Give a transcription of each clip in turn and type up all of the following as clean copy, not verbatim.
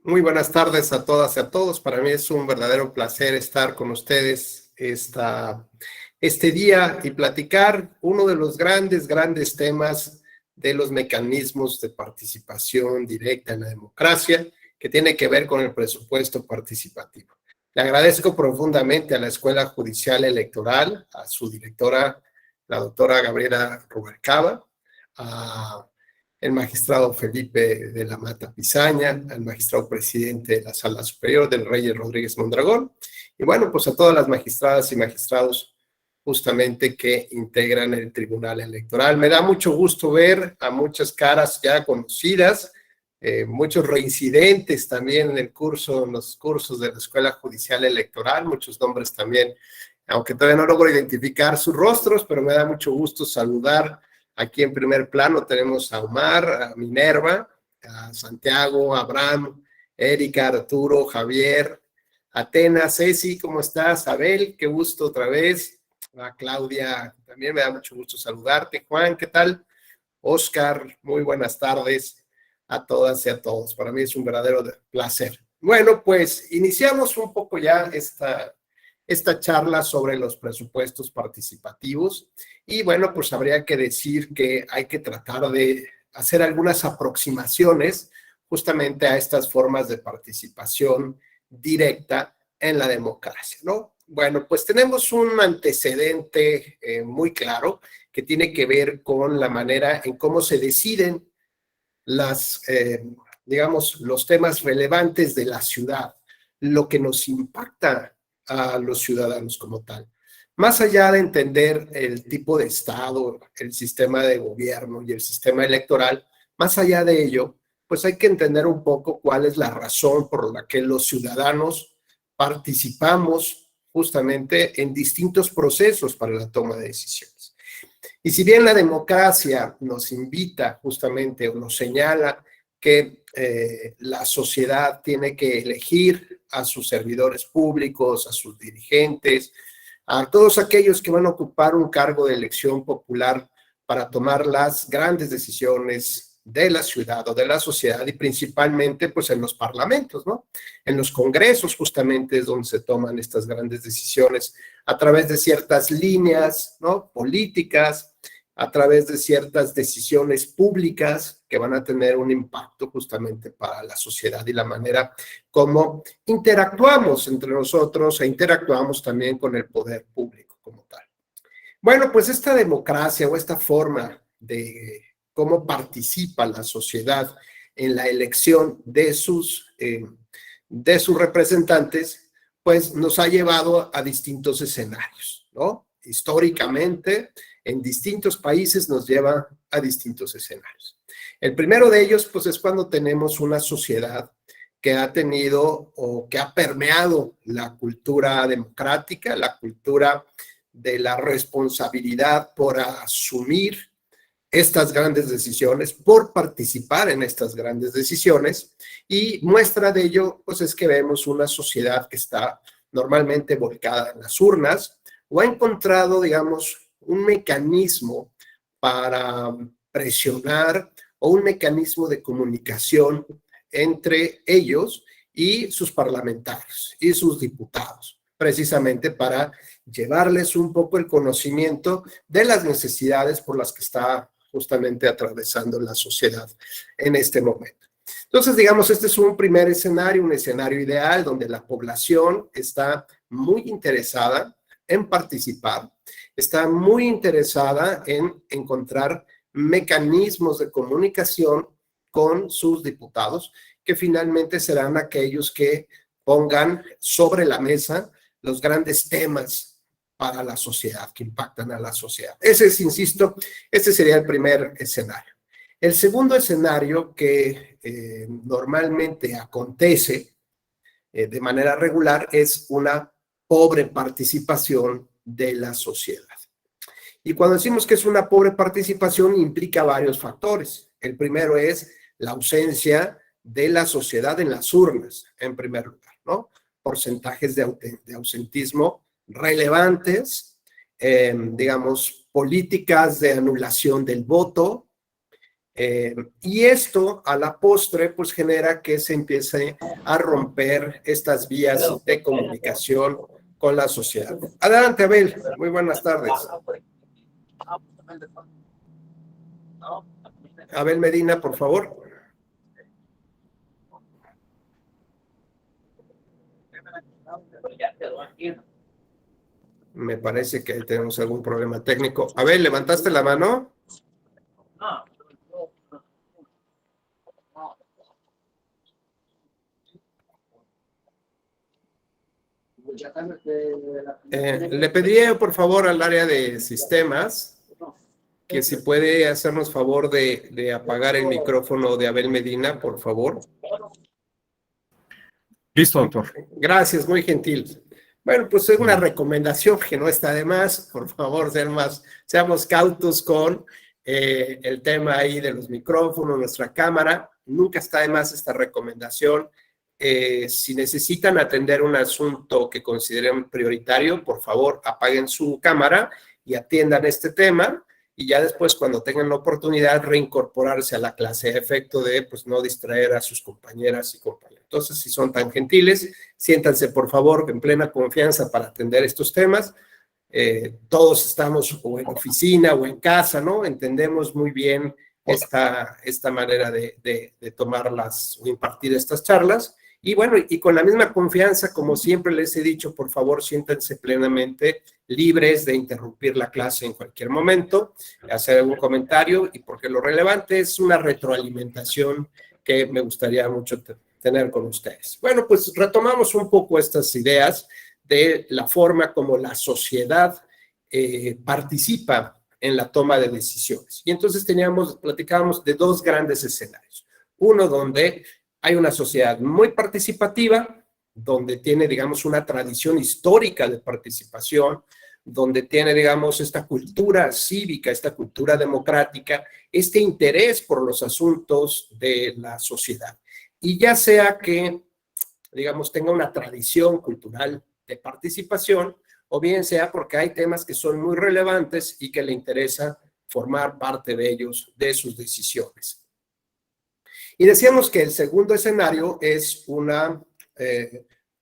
Muy buenas tardes a todas y a todos. Para mí es un verdadero placer estar con ustedes este día y platicar uno de los grandes temas de los mecanismos de participación directa en la democracia, que tiene que ver con el presupuesto participativo. Le agradezco profundamente a la Escuela Judicial Electoral, a su directora, la doctora Gabriela Rubalcaba, a el magistrado Felipe de la Mata Pizaña, al magistrado presidente de la Sala Superior del Reyes Rodríguez Mondragón, y bueno, pues a todas las magistradas y magistrados justamente que integran el Tribunal Electoral. Me da mucho gusto ver a muchas caras ya conocidas, muchos reincidentes también en los cursos de la Escuela Judicial Electoral, muchos nombres también, aunque todavía no logro identificar sus rostros, pero me da mucho gusto saludar. Aquí en primer plano tenemos a Omar, a Minerva, a Santiago, a Abraham, Erika, Arturo, Javier, Atenas, Ceci, ¿cómo estás? Abel, qué gusto otra vez. A Claudia, también me da mucho gusto saludarte. Juan, ¿qué tal? Oscar, muy buenas tardes a todas y a todos. Para mí es un verdadero placer. Bueno, pues iniciamos un poco ya esta charla sobre los presupuestos participativos y bueno, pues habría que decir que hay que tratar de hacer algunas aproximaciones justamente a estas formas de participación directa en la democracia, ¿no? Bueno, pues tenemos un antecedente muy claro que tiene que ver con la manera en cómo se deciden digamos, los temas relevantes de la ciudad, lo que nos impacta a los ciudadanos como tal. Más allá de entender el tipo de Estado, el sistema de gobierno y el sistema electoral, más allá de ello, pues hay que entender un poco cuál es la razón por la que los ciudadanos participamos justamente en distintos procesos para la toma de decisiones. Y si bien la democracia nos invita justamente o nos señala que la sociedad tiene que elegir a sus servidores públicos, a sus dirigentes, a todos aquellos que van a ocupar un cargo de elección popular para tomar las grandes decisiones de la ciudad o de la sociedad y principalmente pues en los parlamentos, ¿no? En los congresos justamente es donde se toman estas grandes decisiones a través de ciertas líneas, ¿no? Políticas, a través de ciertas decisiones públicas que van a tener un impacto justamente para la sociedad y la manera como interactuamos entre nosotros e interactuamos también con el poder público como tal. Bueno, pues esta democracia o esta forma de cómo participa la sociedad en la elección de sus representantes, pues nos ha llevado a distintos escenarios, ¿no? Históricamente, en distintos países nos lleva a distintos escenarios. El primero de ellos, pues, es cuando tenemos una sociedad que ha tenido o que ha permeado la cultura democrática, la cultura de la responsabilidad por asumir estas grandes decisiones, por participar en estas grandes decisiones, y muestra de ello, pues es que vemos una sociedad que está normalmente volcada en las urnas o ha encontrado, digamos, un mecanismo para presionar o un mecanismo de comunicación entre ellos y sus parlamentarios y sus diputados, precisamente para llevarles un poco el conocimiento de las necesidades por las que está justamente atravesando la sociedad en este momento. Entonces, digamos, este es un primer escenario, un escenario ideal donde la población está muy interesada en participar, está muy interesada en encontrar mecanismos de comunicación con sus diputados, que finalmente serán aquellos que pongan sobre la mesa los grandes temas para la sociedad, que impactan a la sociedad. Ese es, insisto, este sería el primer escenario. El segundo escenario que normalmente acontece de manera regular es una pobre participación de la sociedad. Y cuando decimos que es una pobre participación, implica varios factores. El primero es la ausencia de la sociedad en las urnas, en primer lugar, ¿no? Porcentajes de ausentismo relevantes, digamos, políticas de anulación del voto, Y esto a la postre pues genera que se empiece a romper estas vías de comunicación con la sociedad. Adelante, Abel, muy buenas tardes. Abel Medina, por favor. Me parece que tenemos algún problema técnico. Abel, ¿levantaste la mano? Le pediría, por favor, al área de sistemas que si puede hacernos favor de apagar el micrófono de Abel Medina, por favor. Listo, doctor. Gracias, muy gentil. Bueno, pues es una recomendación que no está de más. Por favor, seamos cautos con el tema ahí de los micrófonos, nuestra cámara. Nunca está de más esta recomendación. Si necesitan atender un asunto que consideren prioritario, por favor, apaguen su cámara y atiendan este tema. Y ya después, cuando tengan la oportunidad, reincorporarse a la clase, a efecto de pues, no distraer a sus compañeras y compañeros. Entonces, si son tan gentiles, siéntanse, por favor, en plena confianza para atender estos temas. Todos estamos o en oficina o en casa, ¿no? Entendemos muy bien esta manera de tomarlas o impartir estas charlas. Y bueno, y con la misma confianza, como siempre les he dicho, por favor, siéntanse plenamente libres de interrumpir la clase en cualquier momento, hacer algún comentario, y porque lo relevante es una retroalimentación que me gustaría mucho tener con ustedes. Bueno, pues retomamos un poco estas ideas de la forma como la sociedad participa en la toma de decisiones. Y entonces platicábamos de dos grandes escenarios. Uno donde hay una sociedad muy participativa, donde tiene, digamos, una tradición histórica de participación, donde tiene, digamos, esta cultura cívica, esta cultura democrática, este interés por los asuntos de la sociedad. Y ya sea que, digamos, tenga una tradición cultural de participación, o bien sea porque hay temas que son muy relevantes y que le interesa formar parte de ellos, de sus decisiones. Y decíamos que el segundo escenario es una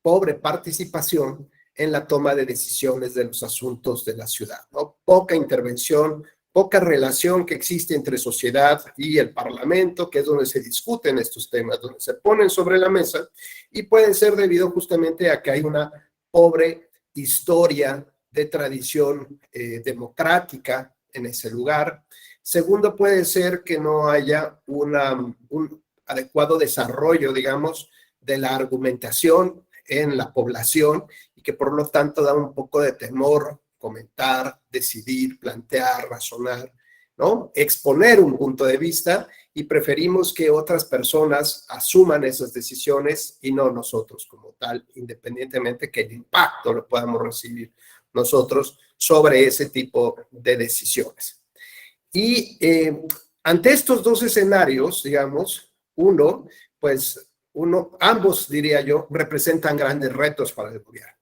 pobre participación en la toma de decisiones de los asuntos de la ciudad, ¿no? Poca intervención, poca relación que existe entre sociedad y el Parlamento, que es donde se discuten estos temas, donde se ponen sobre la mesa, y pueden ser debido justamente a que hay una pobre historia de tradición democrática en ese lugar. Segundo, puede ser que no haya un adecuado desarrollo, digamos, de la argumentación en la población y que por lo tanto da un poco de temor comentar, decidir, plantear, razonar, ¿no? Exponer un punto de vista, y preferimos que otras personas asuman esas decisiones y no nosotros como tal, independientemente que el impacto lo podamos recibir nosotros sobre ese tipo de decisiones. Y ante estos dos escenarios, digamos, ambos, diría yo, representan grandes retos para el gobierno.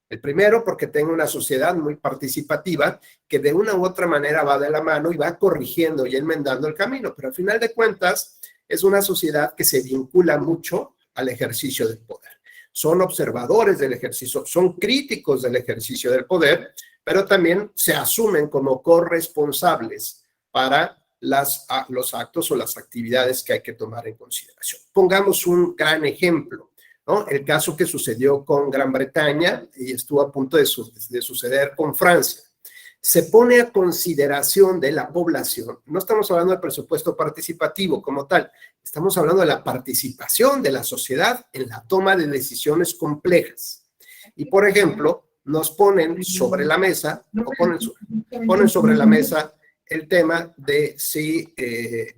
El primero, porque tengo una sociedad muy participativa que de una u otra manera va de la mano y va corrigiendo y enmendando el camino, pero al final de cuentas es una sociedad que se vincula mucho al ejercicio del poder. Son observadores del ejercicio, son críticos del ejercicio del poder, pero también se asumen como corresponsables para los actos o las actividades que hay que tomar en consideración. Pongamos un gran ejemplo, ¿no? El caso que sucedió con Gran Bretaña y estuvo a punto de suceder con Francia. Se pone a consideración de la población, no estamos hablando del presupuesto participativo como tal, estamos hablando de la participación de la sociedad en la toma de decisiones complejas. Y, por ejemplo, nos ponen sobre la mesa, ponen sobre la mesa el tema de si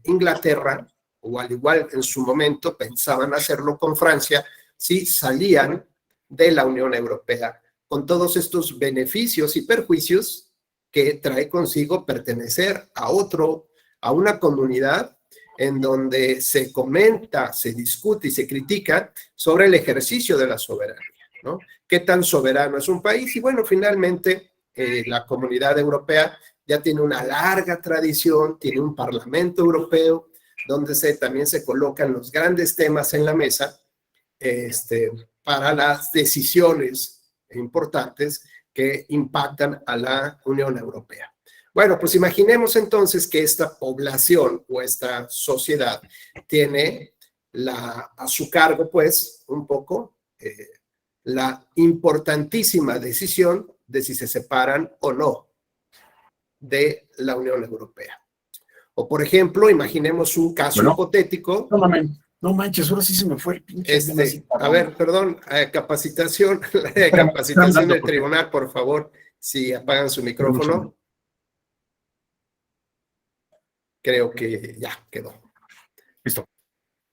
Inglaterra, o al igual en su momento pensaban hacerlo con Francia, si salían de la Unión Europea con todos estos beneficios y perjuicios que trae consigo pertenecer a una comunidad en donde se comenta, se discute y se critica sobre el ejercicio de la soberanía, ¿no? ¿Qué tan soberano es un país? Y bueno, finalmente la Comunidad Europea ya tiene una larga tradición, tiene un Parlamento Europeo, donde también se colocan los grandes temas en la mesa para las decisiones importantes que impactan a la Unión Europea. Bueno, pues imaginemos entonces que esta población o esta sociedad tiene a su cargo, pues, un poco la importantísima decisión de si se separan o no de la Unión Europea. O, por ejemplo, imaginemos un caso hipotético. No manches, ahora sí se me fue el pinche. A ver, perdón, capacitación del tribunal, por favor, si apagan su micrófono. Creo que ya quedó. Listo.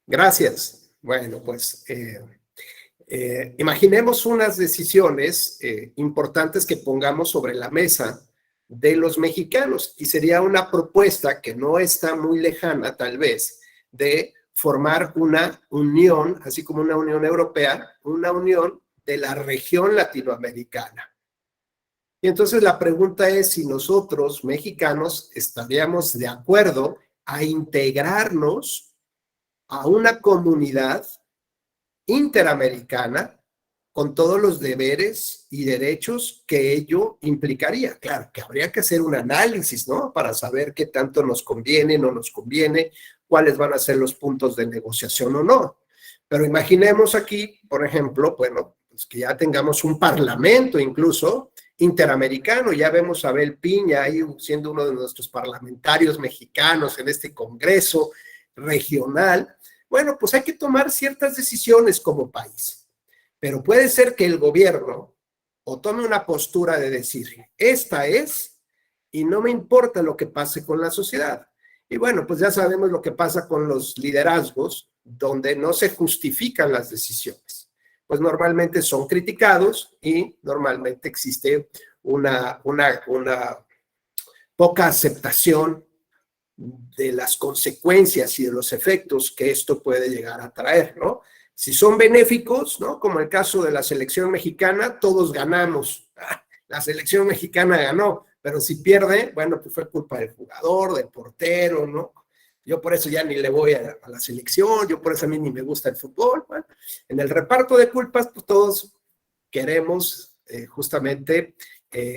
Gracias. Bueno, pues imaginemos unas decisiones importantes que pongamos sobre la mesa de los mexicanos, y sería una propuesta que no está muy lejana, tal vez, de formar una unión, así como una Unión Europea, una unión de la región latinoamericana. Y entonces la pregunta es si nosotros, mexicanos, estaríamos de acuerdo a integrarnos a una comunidad interamericana con todos los deberes y derechos que ello implicaría. Claro, que habría que hacer un análisis, ¿no? Para saber qué tanto nos conviene, no nos conviene, cuáles van a ser los puntos de negociación o no. Pero imaginemos aquí, por ejemplo, bueno, pues que ya tengamos un parlamento incluso interamericano. Ya vemos a Abel Piña ahí siendo uno de nuestros parlamentarios mexicanos en este congreso regional. Bueno, pues hay que tomar ciertas decisiones como país. Pero puede ser que el gobierno o tome una postura de decir, esta es, y no me importa lo que pase con la sociedad. Y bueno, pues ya sabemos lo que pasa con los liderazgos, donde no se justifican las decisiones. Pues normalmente son criticados y normalmente existe una poca aceptación de las consecuencias y de los efectos que esto puede llegar a traer, ¿no? Si son benéficos, ¿no? Como el caso de la selección mexicana, todos ganamos. La selección mexicana ganó, pero si pierde, bueno, pues fue culpa del jugador, del portero, ¿no? Yo por eso ya ni le voy a la selección, yo por eso a mí ni me gusta el fútbol. Bueno, en el reparto de culpas, pues todos queremos justamente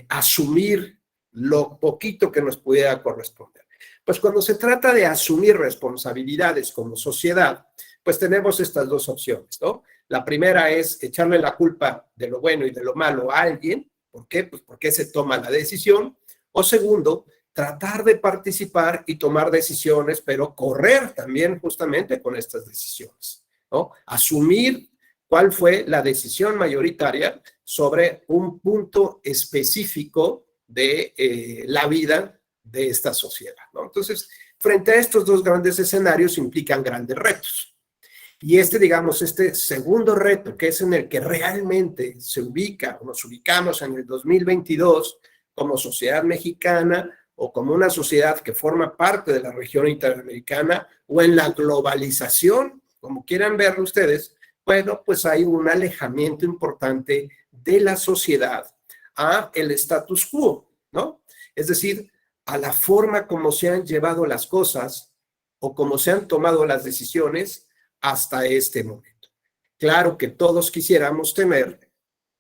asumir lo poquito que nos pudiera corresponder. Pues cuando se trata de asumir responsabilidades como sociedad, pues tenemos estas dos opciones, ¿no? La primera es echarle la culpa de lo bueno y de lo malo a alguien. ¿Por qué? Pues porque se toma la decisión. O segundo, tratar de participar y tomar decisiones, pero correr también justamente con estas decisiones, ¿no? Asumir cuál fue la decisión mayoritaria sobre un punto específico de la vida de esta sociedad, ¿no? Entonces, frente a estos dos grandes escenarios implican grandes retos. Y digamos, este segundo reto, que es en el que realmente nos ubicamos en el 2022 como sociedad mexicana o como una sociedad que forma parte de la región interamericana o en la globalización, como quieran verlo ustedes, bueno, pues hay un alejamiento importante de la sociedad a el status quo, ¿no? Es decir, a la forma como se han llevado las cosas o como se han tomado las decisiones hasta este momento. Claro que todos quisiéramos tener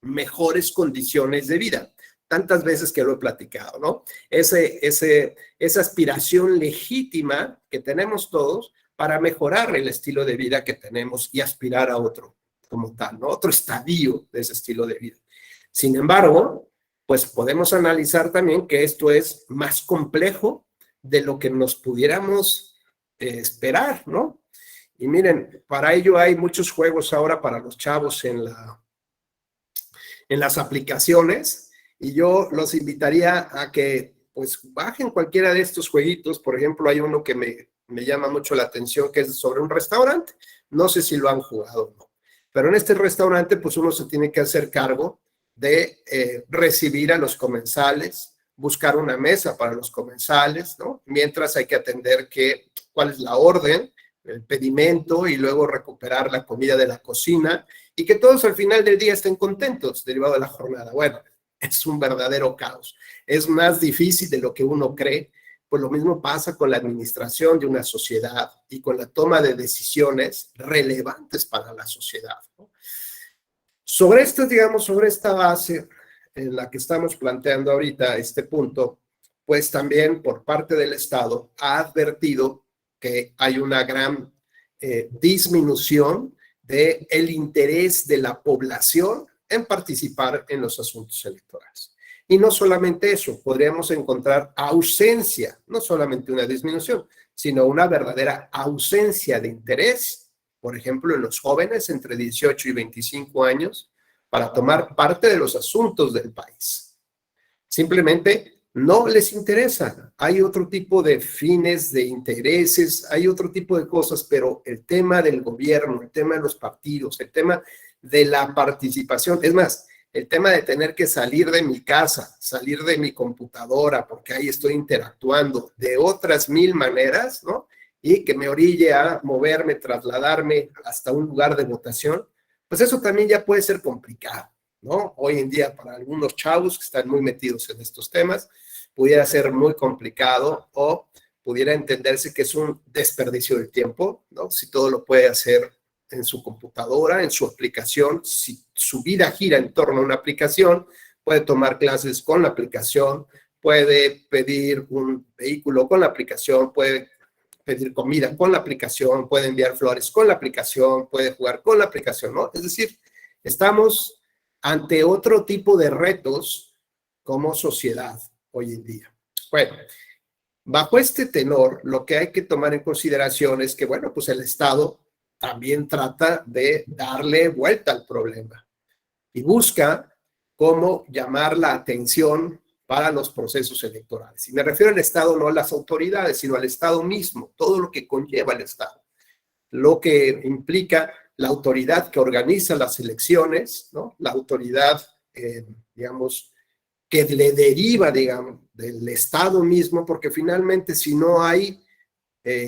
mejores condiciones de vida, tantas veces que lo he platicado, ¿no? Esa aspiración legítima que tenemos todos para mejorar el estilo de vida que tenemos y aspirar a otro como tal, ¿no? Otro estadio de ese estilo de vida. Sin embargo, pues podemos analizar también que esto es más complejo de lo que nos pudiéramos esperar, ¿no? Y miren, para ello hay muchos juegos ahora para los chavos en las aplicaciones, y yo los invitaría a que pues bajen cualquiera de estos jueguitos. Por ejemplo, hay uno que me llama mucho la atención, que es sobre un restaurante. No sé si lo han jugado o no, pero en este restaurante pues uno se tiene que hacer cargo de recibir a los comensales, buscar una mesa para los comensales, ¿no? Mientras hay que atender cuál es la orden, el pedimento, y luego recuperar la comida de la cocina, y que todos al final del día estén contentos derivado de la jornada. Bueno, es un verdadero caos. Es más difícil de lo que uno cree, pues lo mismo pasa con la administración de una sociedad y con la toma de decisiones relevantes para la sociedad, ¿no? Sobre esto, digamos, sobre esta base en la que estamos planteando ahorita este punto, pues también por parte del Estado ha advertido que hay una gran disminución del interés de la población en participar en los asuntos electorales. Y no solamente eso, podríamos encontrar ausencia, no solamente una disminución, sino una verdadera ausencia de interés, por ejemplo, en los jóvenes entre 18 y 25 años, para tomar parte de los asuntos del país. Simplemente no les interesa. Hay otro tipo de fines, de intereses, hay otro tipo de cosas, pero el tema del gobierno, el tema de los partidos, el tema de la participación, es más, el tema de tener que salir de mi casa, salir de mi computadora, porque ahí estoy interactuando de otras mil maneras, ¿no? Y que me orille a moverme, trasladarme hasta un lugar de votación, pues eso también ya puede ser complicado, ¿no? Hoy en día para algunos chavos que están muy metidos en estos temas, pudiera ser muy complicado o pudiera entenderse que es un desperdicio de tiempo, ¿no? Si todo lo puede hacer en su computadora, en su aplicación, si su vida gira en torno a una aplicación, puede tomar clases con la aplicación, puede pedir un vehículo con la aplicación, puede pedir comida con la aplicación, puede enviar flores con la aplicación, puede jugar con la aplicación, ¿no? Es decir, estamos ante otro tipo de retos como sociedad hoy en día. Bueno, bajo este tenor, lo que hay que tomar en consideración es que, bueno, pues el Estado también trata de darle vuelta al problema y busca cómo llamar la atención para los procesos electorales. Y me refiero al Estado, no a las autoridades, sino al Estado mismo, todo lo que conlleva el Estado, lo que implica la autoridad que organiza las elecciones, ¿no? La autoridad, digamos, que le deriva, digamos, del Estado mismo, porque finalmente si no hay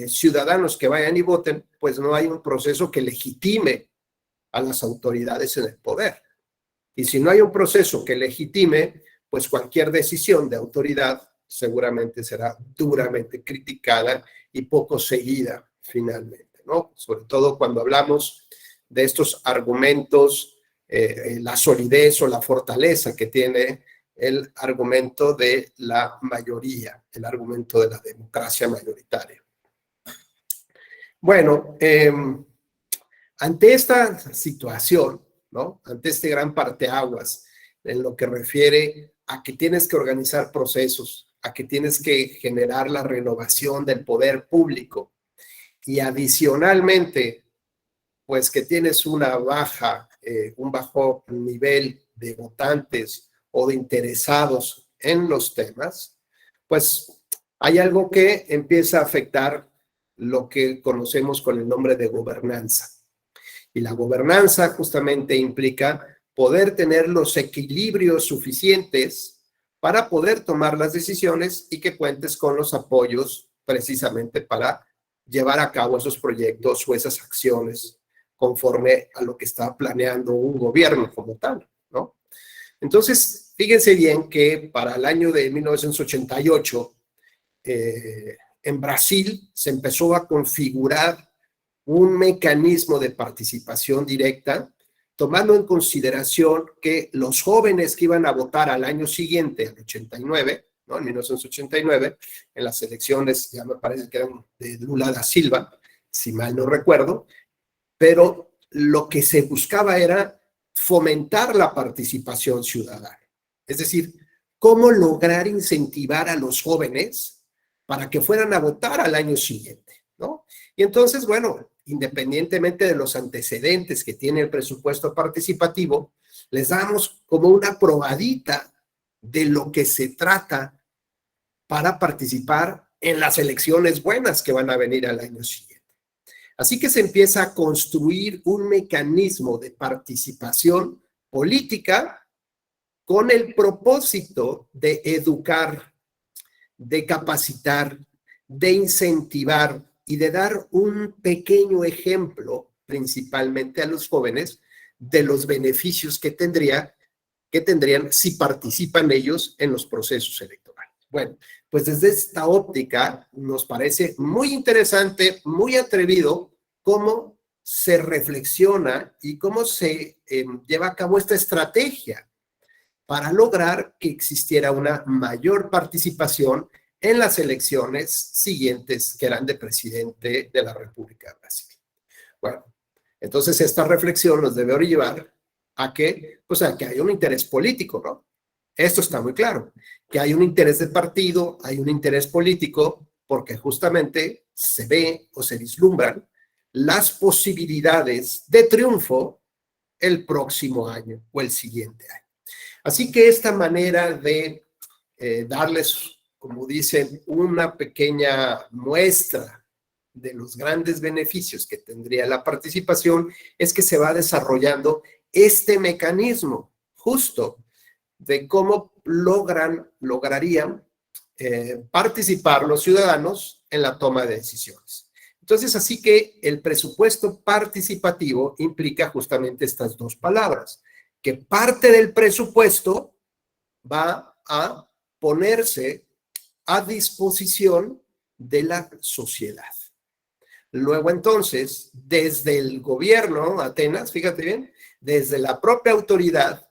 ciudadanos que vayan y voten, pues no hay un proceso que legitime a las autoridades en el poder. Y si no hay un proceso que legitime, pues cualquier decisión de autoridad seguramente será duramente criticada y poco seguida finalmente, ¿no? Sobre todo cuando hablamos de estos argumentos, la solidez o la fortaleza que tiene el argumento de la mayoría, el argumento de la democracia mayoritaria. Bueno, ante esta situación, ¿no? Ante este gran parteaguas en lo que refiere a que tienes que organizar procesos, a que tienes que generar la renovación del poder público y adicionalmente, pues que tienes una un bajo nivel de votantes o de interesados en los temas, pues hay algo que empieza a afectar lo que conocemos con el nombre de gobernanza. Y la gobernanza justamente implica poder tener los equilibrios suficientes para poder tomar las decisiones y que cuentes con los apoyos precisamente para llevar a cabo esos proyectos o esas acciones conforme a lo que está planeando un gobierno como tal, ¿no? Entonces, fíjense bien que para el año de 1988, en Brasil se empezó a configurar un mecanismo de participación directa, tomando en consideración que los jóvenes que iban a votar al año siguiente, al 89, ¿no? En 1989, en las elecciones, ya me parece que eran de Lula da Silva, si mal no recuerdo, pero lo que se buscaba era fomentar la participación ciudadana. Es decir, cómo lograr incentivar a los jóvenes para que fueran a votar al año siguiente, ¿no? Y entonces, bueno, independientemente de los antecedentes que tiene el presupuesto participativo, les damos como una probadita de lo que se trata para participar en las elecciones buenas que van a venir al año siguiente. Así que se empieza a construir un mecanismo de participación política con el propósito de educar, de capacitar, de incentivar y de dar un pequeño ejemplo, principalmente a los jóvenes, de los beneficios que tendrían si participan ellos en los procesos electorales. Bueno, pues desde esta óptica nos parece muy interesante, muy atrevido cómo se reflexiona y cómo se lleva a cabo esta estrategia para lograr que existiera una mayor participación en las elecciones siguientes que eran de presidente de la República de Brasil. Bueno, entonces esta reflexión nos debe llevar a que, pues a que haya un interés político, ¿no? Esto está muy claro, que hay un interés de partido, hay un interés político, porque justamente se ve o se vislumbran las posibilidades de triunfo el próximo año o el siguiente año. Así que esta manera de darles, como dicen, una pequeña muestra de los grandes beneficios que tendría la participación es que se va desarrollando este mecanismo justo de cómo lograrían participar los ciudadanos en la toma de decisiones. Entonces, así que el presupuesto participativo implica justamente estas dos palabras, que parte del presupuesto va a ponerse a disposición de la sociedad. Luego, entonces, desde el gobierno, Atenas, fíjate bien, desde la propia autoridad,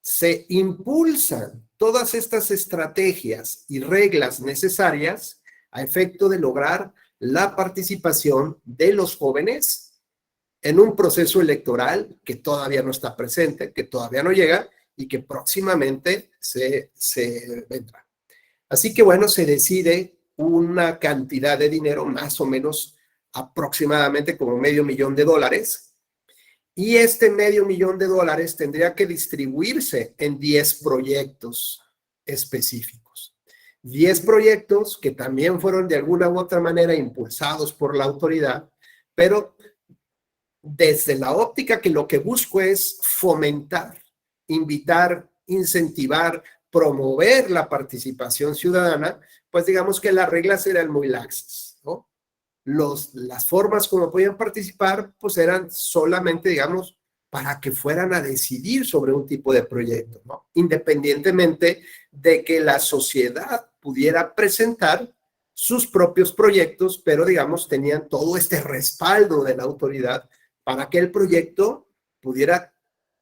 se impulsan todas estas estrategias y reglas necesarias a efecto de lograr la participación de los jóvenes en un proceso electoral que todavía no está presente, que todavía no llega y que próximamente se vendrá. Así que bueno, se decide una cantidad de dinero, más o menos aproximadamente como $500,000, y este $500,000 tendría que distribuirse en 10 proyectos específicos. 10 proyectos que también fueron de alguna u otra manera impulsados por la autoridad, pero desde la óptica que lo que busco es fomentar, invitar, incentivar, promover la participación ciudadana, pues digamos que las reglas eran muy laxas, ¿no? Las formas como podían participar, pues eran solamente, digamos, para que fueran a decidir sobre un tipo de proyecto, ¿no? Independientemente de que la sociedad pudiera presentar sus propios proyectos, pero digamos, tenían todo este respaldo de la autoridad para que el proyecto pudiera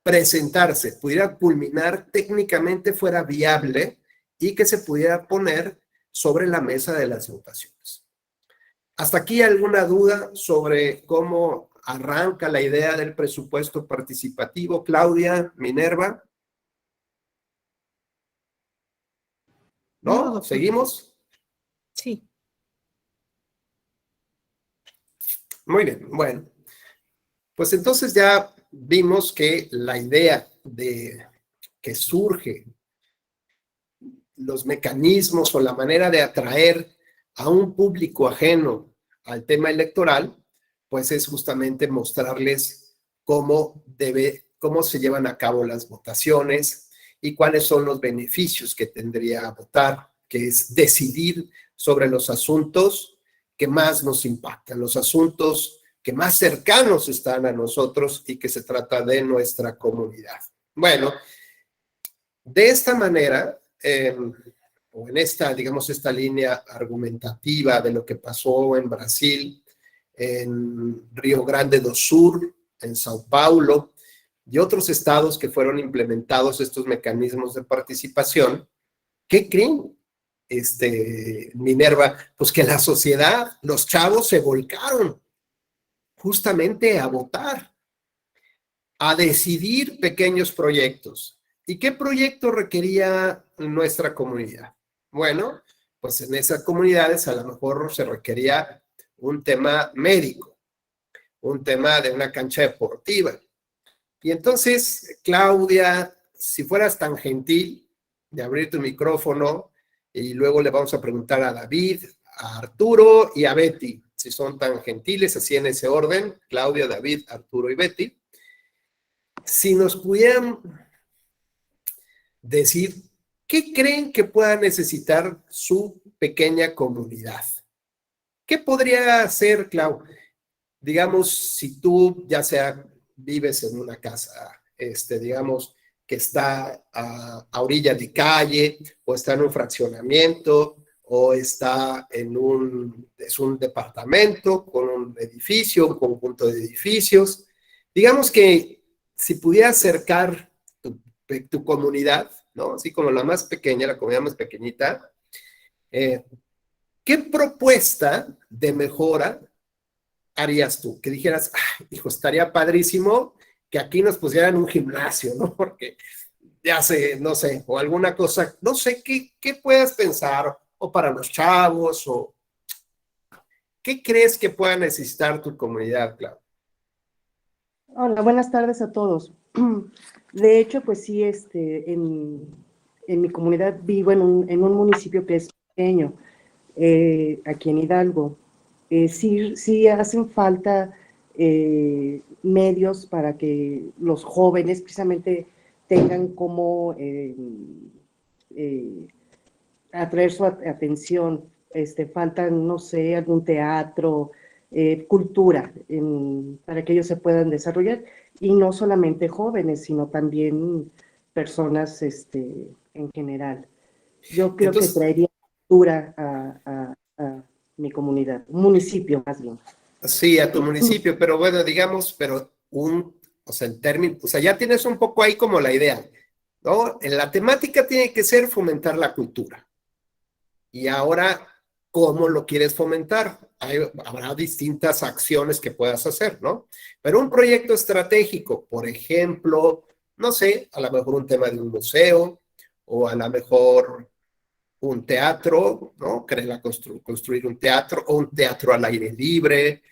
presentarse, pudiera culminar técnicamente, fuera viable y que se pudiera poner sobre la mesa de las votaciones. ¿Hasta aquí alguna duda sobre cómo arranca la idea del presupuesto participativo? Claudia, Minerva. ¿No? ¿Seguimos? Sí. Muy bien, bueno. Pues entonces ya vimos que la idea de que surge los mecanismos o la manera de atraer a un público ajeno al tema electoral, pues es justamente mostrarles cómo se llevan a cabo las votaciones y cuáles son los beneficios que tendría votar, que es decidir sobre los asuntos que más nos impactan, los asuntos que más cercanos están a nosotros y que se trata de nuestra comunidad. Bueno, de esta manera, o en esta, digamos, esta línea argumentativa de lo que pasó en Brasil, en Río Grande do Sur, en Sao Paulo y otros estados que fueron implementados estos mecanismos de participación, ¿qué creen, Minerva? Pues que la sociedad, los chavos se volcaron justamente a votar, a decidir pequeños proyectos. ¿Y qué proyecto requería nuestra comunidad? Bueno, pues en esas comunidades a lo mejor se requería un tema médico, un tema de una cancha deportiva. Y entonces, Claudia, si fueras tan gentil de abrir tu micrófono y luego le vamos a preguntar a David, a Arturo y a Betty, si son tan gentiles, así en ese orden, Claudia, David, Arturo y Betty, si nos pudieran decir qué creen que pueda necesitar su pequeña comunidad. ¿Qué podría hacer, Clau? Digamos, si tú ya sea vives en una casa, digamos, que está a orilla de calle, o está en un fraccionamiento, o está es un departamento con un edificio, un conjunto de edificios. Digamos que si pudiera acercar tu comunidad, ¿no? Así como la más pequeña, la comunidad más pequeñita, ¿qué propuesta de mejora harías tú? Que dijeras, "Ay, hijo, estaría padrísimo que aquí nos pusieran un gimnasio, ¿no? Porque ya sé, no sé, o alguna cosa, no sé, ¿qué puedas pensar? O para los chavos, o ¿qué crees que pueda necesitar tu comunidad, Clau? Hola, buenas tardes a todos. De hecho, pues sí, en mi comunidad vivo en un municipio que es pequeño, aquí en Hidalgo. Sí hacen falta medios para que los jóvenes precisamente tengan como atraer su atención. Faltan, no sé, algún teatro, cultura, para que ellos se puedan desarrollar, y no solamente jóvenes, sino también personas en general. Yo creo que Entonces, traería cultura a mi comunidad, un municipio más bien. sí, a tu municipio, pero bueno, digamos, o sea, en términos, o sea, ya tienes un poco ahí como la idea, ¿no? En la temática tiene que ser fomentar la cultura. Y ahora, ¿cómo lo quieres fomentar? Habrá distintas acciones que puedas hacer, ¿no? Pero un proyecto estratégico, por ejemplo, no sé, a lo mejor un tema de un museo, o a lo mejor un teatro, ¿no? Construir un teatro, o un teatro al aire libre,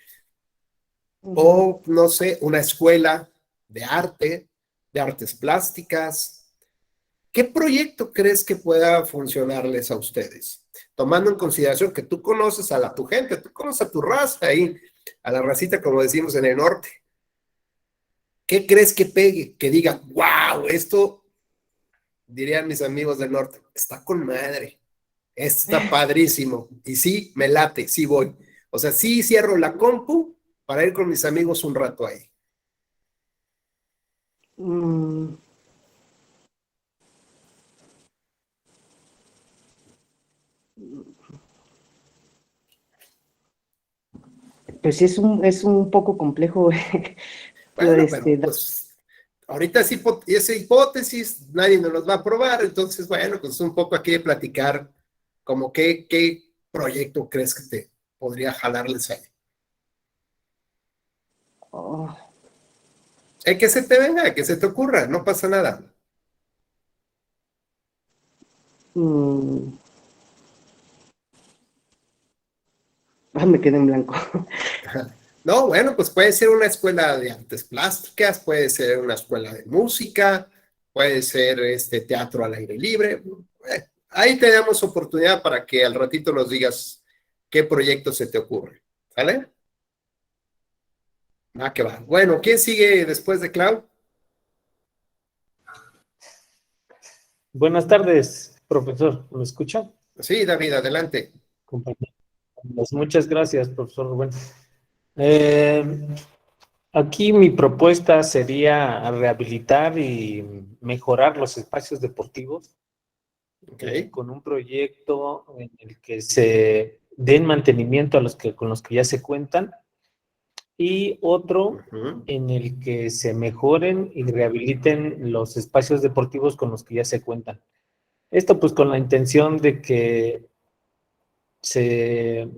o no sé, una escuela de arte, de artes plásticas. ¿Qué proyecto crees que pueda funcionarles a ustedes? Tomando en consideración que tú conoces tu gente, tú conoces a tu raza ahí, a la racita, como decimos en el norte. ¿Qué crees que pegue? Que diga, wow, esto, dirían mis amigos del norte, está con madre, esto está padrísimo. Y sí, me late, sí voy. O sea, sí cierro la compu para ir con mis amigos un rato ahí. Mm, pues sí, es un poco complejo. Bueno, pero pues ahorita esa hipótesis nadie nos los va a probar, entonces bueno, pues un poco aquí de platicar como qué proyecto crees que te podría jalarles ahí. Oh, Que se te venga, que se te ocurra, no pasa nada. mm, me quedé en blanco. No, bueno, pues puede ser una escuela de artes plásticas, puede ser una escuela de música, puede ser teatro al aire libre. Ahí tenemos oportunidad para que al ratito nos digas qué proyecto se te ocurre. ¿Vale? Va que va. Bueno, ¿quién sigue después de Clau? Buenas tardes, profesor. ¿Me escucha? Sí, David, adelante. Compañeros, muchas gracias, profesor. Bueno, eh, aquí mi propuesta sería rehabilitar y mejorar los espacios deportivos Ok. con un proyecto en el que se den mantenimiento a con los que ya se cuentan, y otro Ujú. en el que se mejoren y rehabiliten los espacios deportivos con los que ya se cuentan. Esto pues con la intención de que se,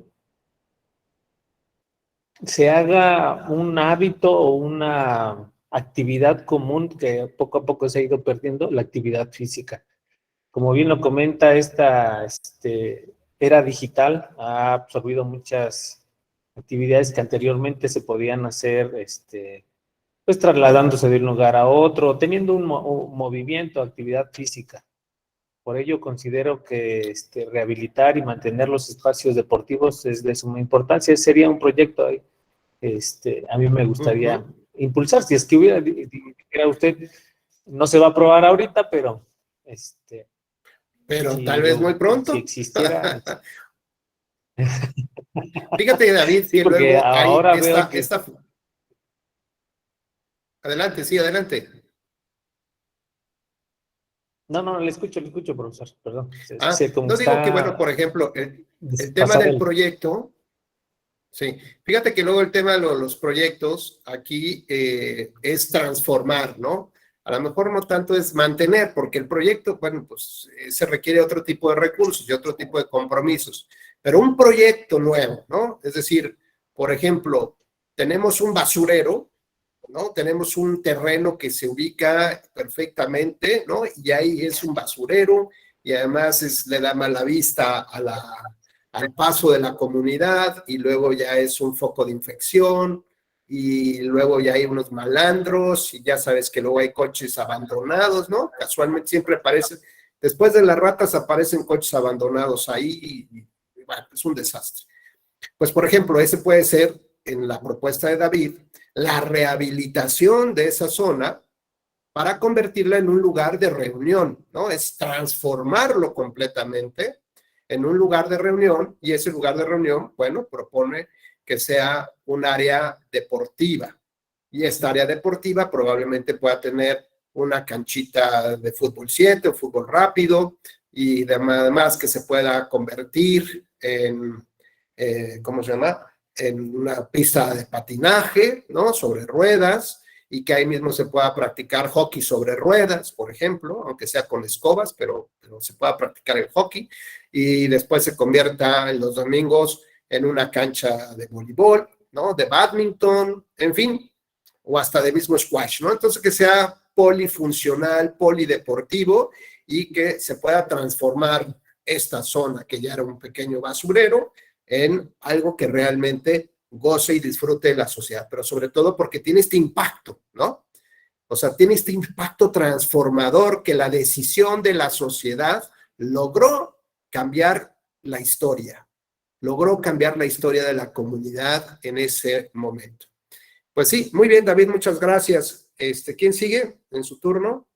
se haga un hábito o una actividad común que poco a poco se ha ido perdiendo, la actividad física. Como bien lo comenta, esta era digital ha absorbido muchas actividades que anteriormente se podían hacer pues trasladándose de un lugar a otro, teniendo un movimiento, actividad física. Por ello considero que rehabilitar y mantener los espacios deportivos es de suma importancia. Sería un proyecto ahí, a mí me gustaría Ujú. impulsar. Si es que dijera usted, no se va a aprobar ahorita, pero Pero tal vez muy si pronto. existiera. Fíjate, David, Sí, que porque luego hay ahora veo que Adelante, sí, adelante. No, le escucho, profesor, perdón. Como no digo que, está bueno, por ejemplo, el tema desfasado del proyecto, sí, fíjate que luego el tema de los proyectos aquí es transformar, ¿no? A lo mejor no tanto es mantener, porque el proyecto, bueno, pues se requiere otro tipo de recursos y otro tipo de compromisos, pero un proyecto nuevo, ¿no? Es decir, por ejemplo, tenemos un basurero, ¿no? Tenemos un terreno que se ubica perfectamente, ¿no? Y ahí es un basurero y además le da mala vista al paso de la comunidad y luego ya es un foco de infección y luego ya hay unos malandros y ya sabes que luego hay coches abandonados, ¿no? Casualmente siempre aparecen, después de las ratas aparecen coches abandonados ahí y bueno, es un desastre. Pues por ejemplo, ese puede ser en la propuesta de David, la rehabilitación de esa zona para convertirla en un lugar de reunión, ¿no? Es transformarlo completamente en un lugar de reunión y ese lugar de reunión, bueno, propone que sea un área deportiva y esta área deportiva probablemente pueda tener una canchita de fútbol 7 o fútbol rápido y además que se pueda convertir en, ¿cómo se llama? En una pista de patinaje, ¿no? Sobre ruedas y que ahí mismo se pueda practicar hockey sobre ruedas, por ejemplo, aunque sea con escobas, pero se pueda practicar el hockey y después se convierta en los domingos en una cancha de voleibol, ¿no? De badminton, en fin, o hasta de mismo squash, ¿no? Entonces que sea polifuncional, polideportivo y que se pueda transformar esta zona que ya era un pequeño basurero en algo que realmente goce y disfrute de la sociedad, pero sobre todo porque tiene este impacto, ¿no? O sea, tiene este impacto transformador que la decisión de la sociedad logró cambiar la historia, logró cambiar la historia de la comunidad en ese momento. Pues sí, muy bien, David, muchas gracias. ¿Quién sigue en su turno?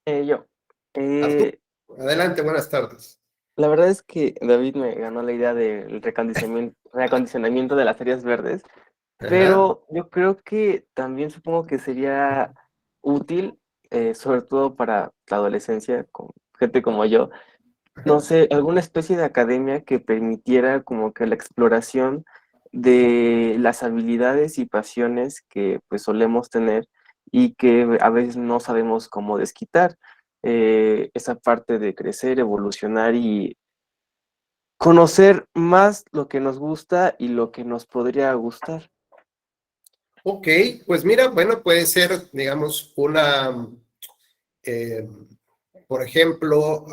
Yo. Arturo, adelante, buenas tardes. La verdad es que David me ganó la idea del reacondicionamiento de las áreas verdes, pero yo creo que también supongo que sería útil, sobre todo para la adolescencia, con gente como yo, no sé, alguna especie de academia que permitiera como que la exploración de las habilidades y pasiones que pues solemos tener y que a veces no sabemos cómo desquitar. Esa parte de crecer, evolucionar y conocer más lo que nos gusta y lo que nos podría gustar. Ok, pues mira, bueno, puede ser, digamos, por ejemplo,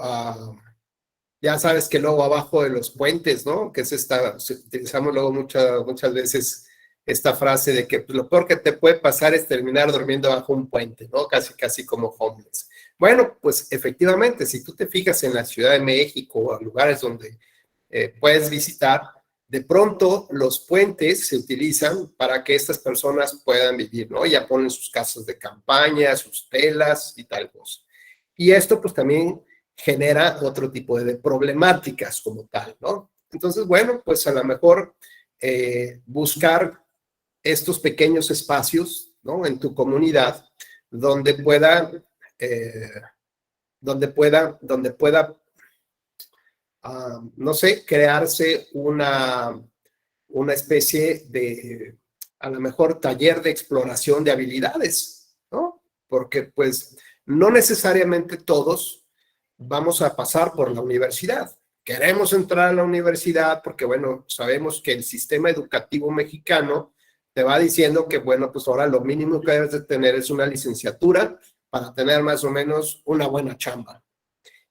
ya sabes que luego abajo de los puentes, ¿no? Que utilizamos luego muchas veces esta frase de que pues, lo peor que te puede pasar es terminar durmiendo bajo un puente, ¿no? Casi como homeless. Bueno, pues efectivamente, si tú te fijas en la Ciudad de México o en lugares donde puedes visitar, de pronto los puentes se utilizan para que estas personas puedan vivir, ¿no? Ya ponen sus casas de campaña, sus telas y tal cosa. Y esto pues también genera otro tipo de problemáticas como tal, ¿no? Entonces, bueno, pues a lo mejor buscar estos pequeños espacios, ¿no? En tu comunidad donde pueda, no sé, crearse una especie de, a lo mejor, taller de exploración de habilidades, ¿no? Porque pues no necesariamente todos vamos a pasar por la universidad. Queremos entrar a la universidad porque, bueno, sabemos que el sistema educativo mexicano te va diciendo que, bueno, pues ahora lo mínimo que debes de tener es una licenciatura para tener más o menos una buena chamba.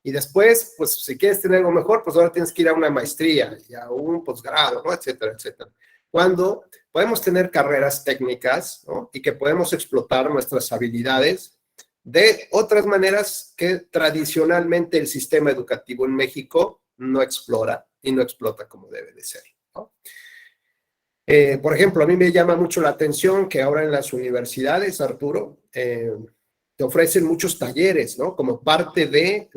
Y después, pues si quieres tener algo mejor, pues ahora tienes que ir a una maestría y a un posgrado, ¿no? Etcétera, etcétera. Cuando podemos tener carreras técnicas, ¿no? Y que podemos explotar nuestras habilidades de otras maneras que tradicionalmente el sistema educativo en México no explora y no explota como debe de ser, ¿no? Por ejemplo, a mí me llama mucho la atención que ahora en las universidades, Arturo, te ofrecen muchos talleres, ¿no? Como parte de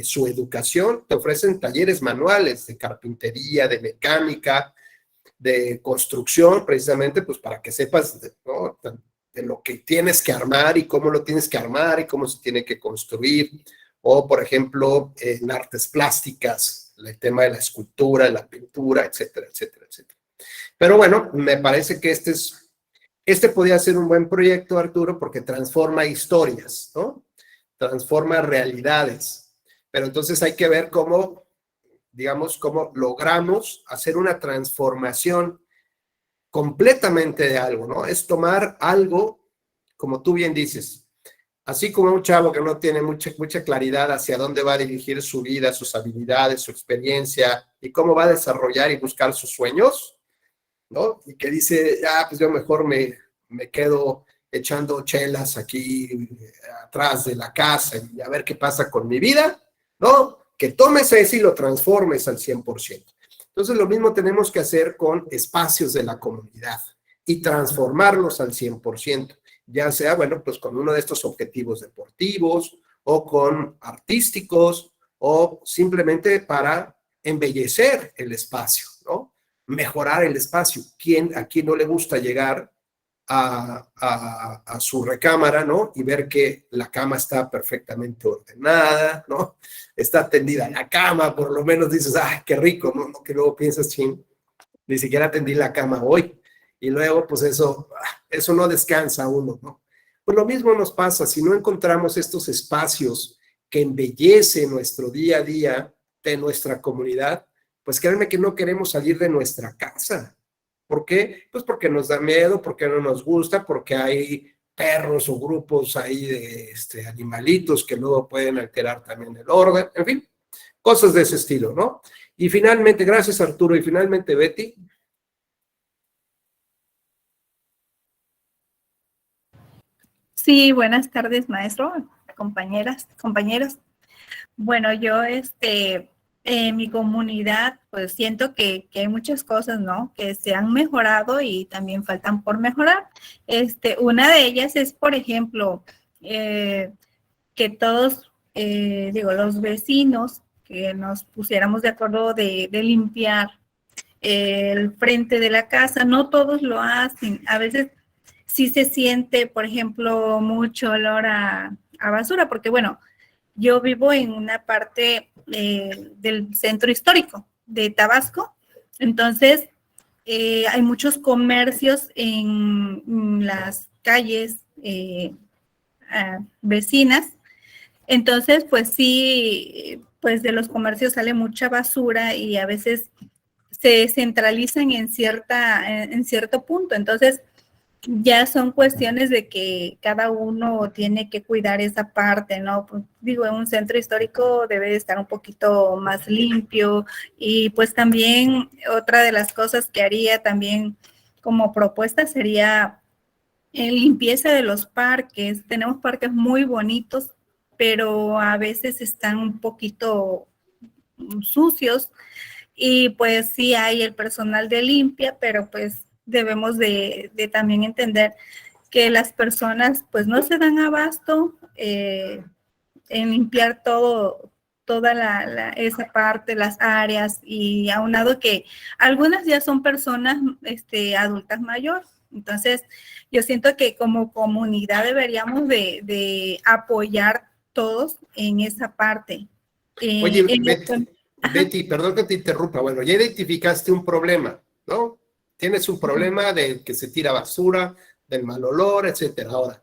su educación, te ofrecen talleres manuales de carpintería, de mecánica, de construcción, precisamente, pues para que sepas, ¿no? lo que tienes que armar y cómo lo tienes que armar y cómo se tiene que construir. O, por ejemplo, en artes plásticas, el tema de la escultura, la pintura, etcétera, etcétera, etcétera. Pero bueno, me parece que este podría ser un buen proyecto, Arturo, porque transforma historias, ¿no? Transforma realidades. Pero entonces hay que ver cómo, digamos, cómo logramos hacer una transformación completamente de algo, ¿no? Es tomar algo, como tú bien dices, así como un chavo que no tiene mucha claridad hacia dónde va a dirigir su vida, sus habilidades, su experiencia y cómo va a desarrollar y buscar sus sueños, ¿no? Y que dice, pues yo mejor me quedo echando chelas aquí atrás de la casa y a ver qué pasa con mi vida, ¿no? Que tomes ese y lo transformes al 100%. Entonces, lo mismo tenemos que hacer con espacios de la comunidad y transformarlos al 100%, ya sea, bueno, pues con uno de estos objetivos deportivos o con artísticos o simplemente para embellecer el espacio, ¿no? Mejorar el espacio. ¿A quién no le gusta llegar a su recámara, ¿no? Y ver que la cama está perfectamente ordenada, ¿no? Está tendida la cama, por lo menos dices, ¡ay, qué rico! ¿No? Que luego piensas, ching, ni siquiera tendí la cama hoy. Y luego, pues eso no descansa uno, ¿no? Pues lo mismo nos pasa, si no encontramos estos espacios que embellecen nuestro día a día de nuestra comunidad, pues créanme que no queremos salir de nuestra casa. ¿Por qué? Pues porque nos da miedo, porque no nos gusta, porque hay perros o grupos ahí de animalitos que luego pueden alterar también el orden, en fin, cosas de ese estilo, ¿no? Y finalmente, gracias Arturo, y finalmente Betty. Sí, buenas tardes, maestro, compañeras, compañeros. Bueno, yo, en mi comunidad, pues siento que hay muchas cosas, ¿no? Que se han mejorado y también faltan por mejorar. Una de ellas es, por ejemplo, que todos, los vecinos, que nos pusiéramos de acuerdo de limpiar el frente de la casa. No todos lo hacen. A veces sí se siente, por ejemplo, mucho olor a basura, porque bueno, yo vivo en una parte del centro histórico de Tabasco, entonces hay muchos comercios en las calles vecinas, entonces pues sí, pues de los comercios sale mucha basura y a veces se centralizan en cierto punto, entonces ya son cuestiones de que cada uno tiene que cuidar esa parte, ¿no? Pues, digo, en un centro histórico debe de estar un poquito más limpio y pues también otra de las cosas que haría también como propuesta sería limpieza de los parques. Tenemos parques muy bonitos, pero a veces están un poquito sucios y pues sí hay el personal de limpia, pero pues debemos de también entender que las personas pues no se dan abasto en limpiar toda esa parte, las áreas, y aunado que algunas ya son personas adultas mayores. Entonces, yo siento que como comunidad deberíamos de apoyar todos en esa parte. Oye, Betty, perdón que te interrumpa. Bueno, ya identificaste un problema, ¿no? Tienes un problema de que se tira basura, del mal olor, etcétera. Ahora,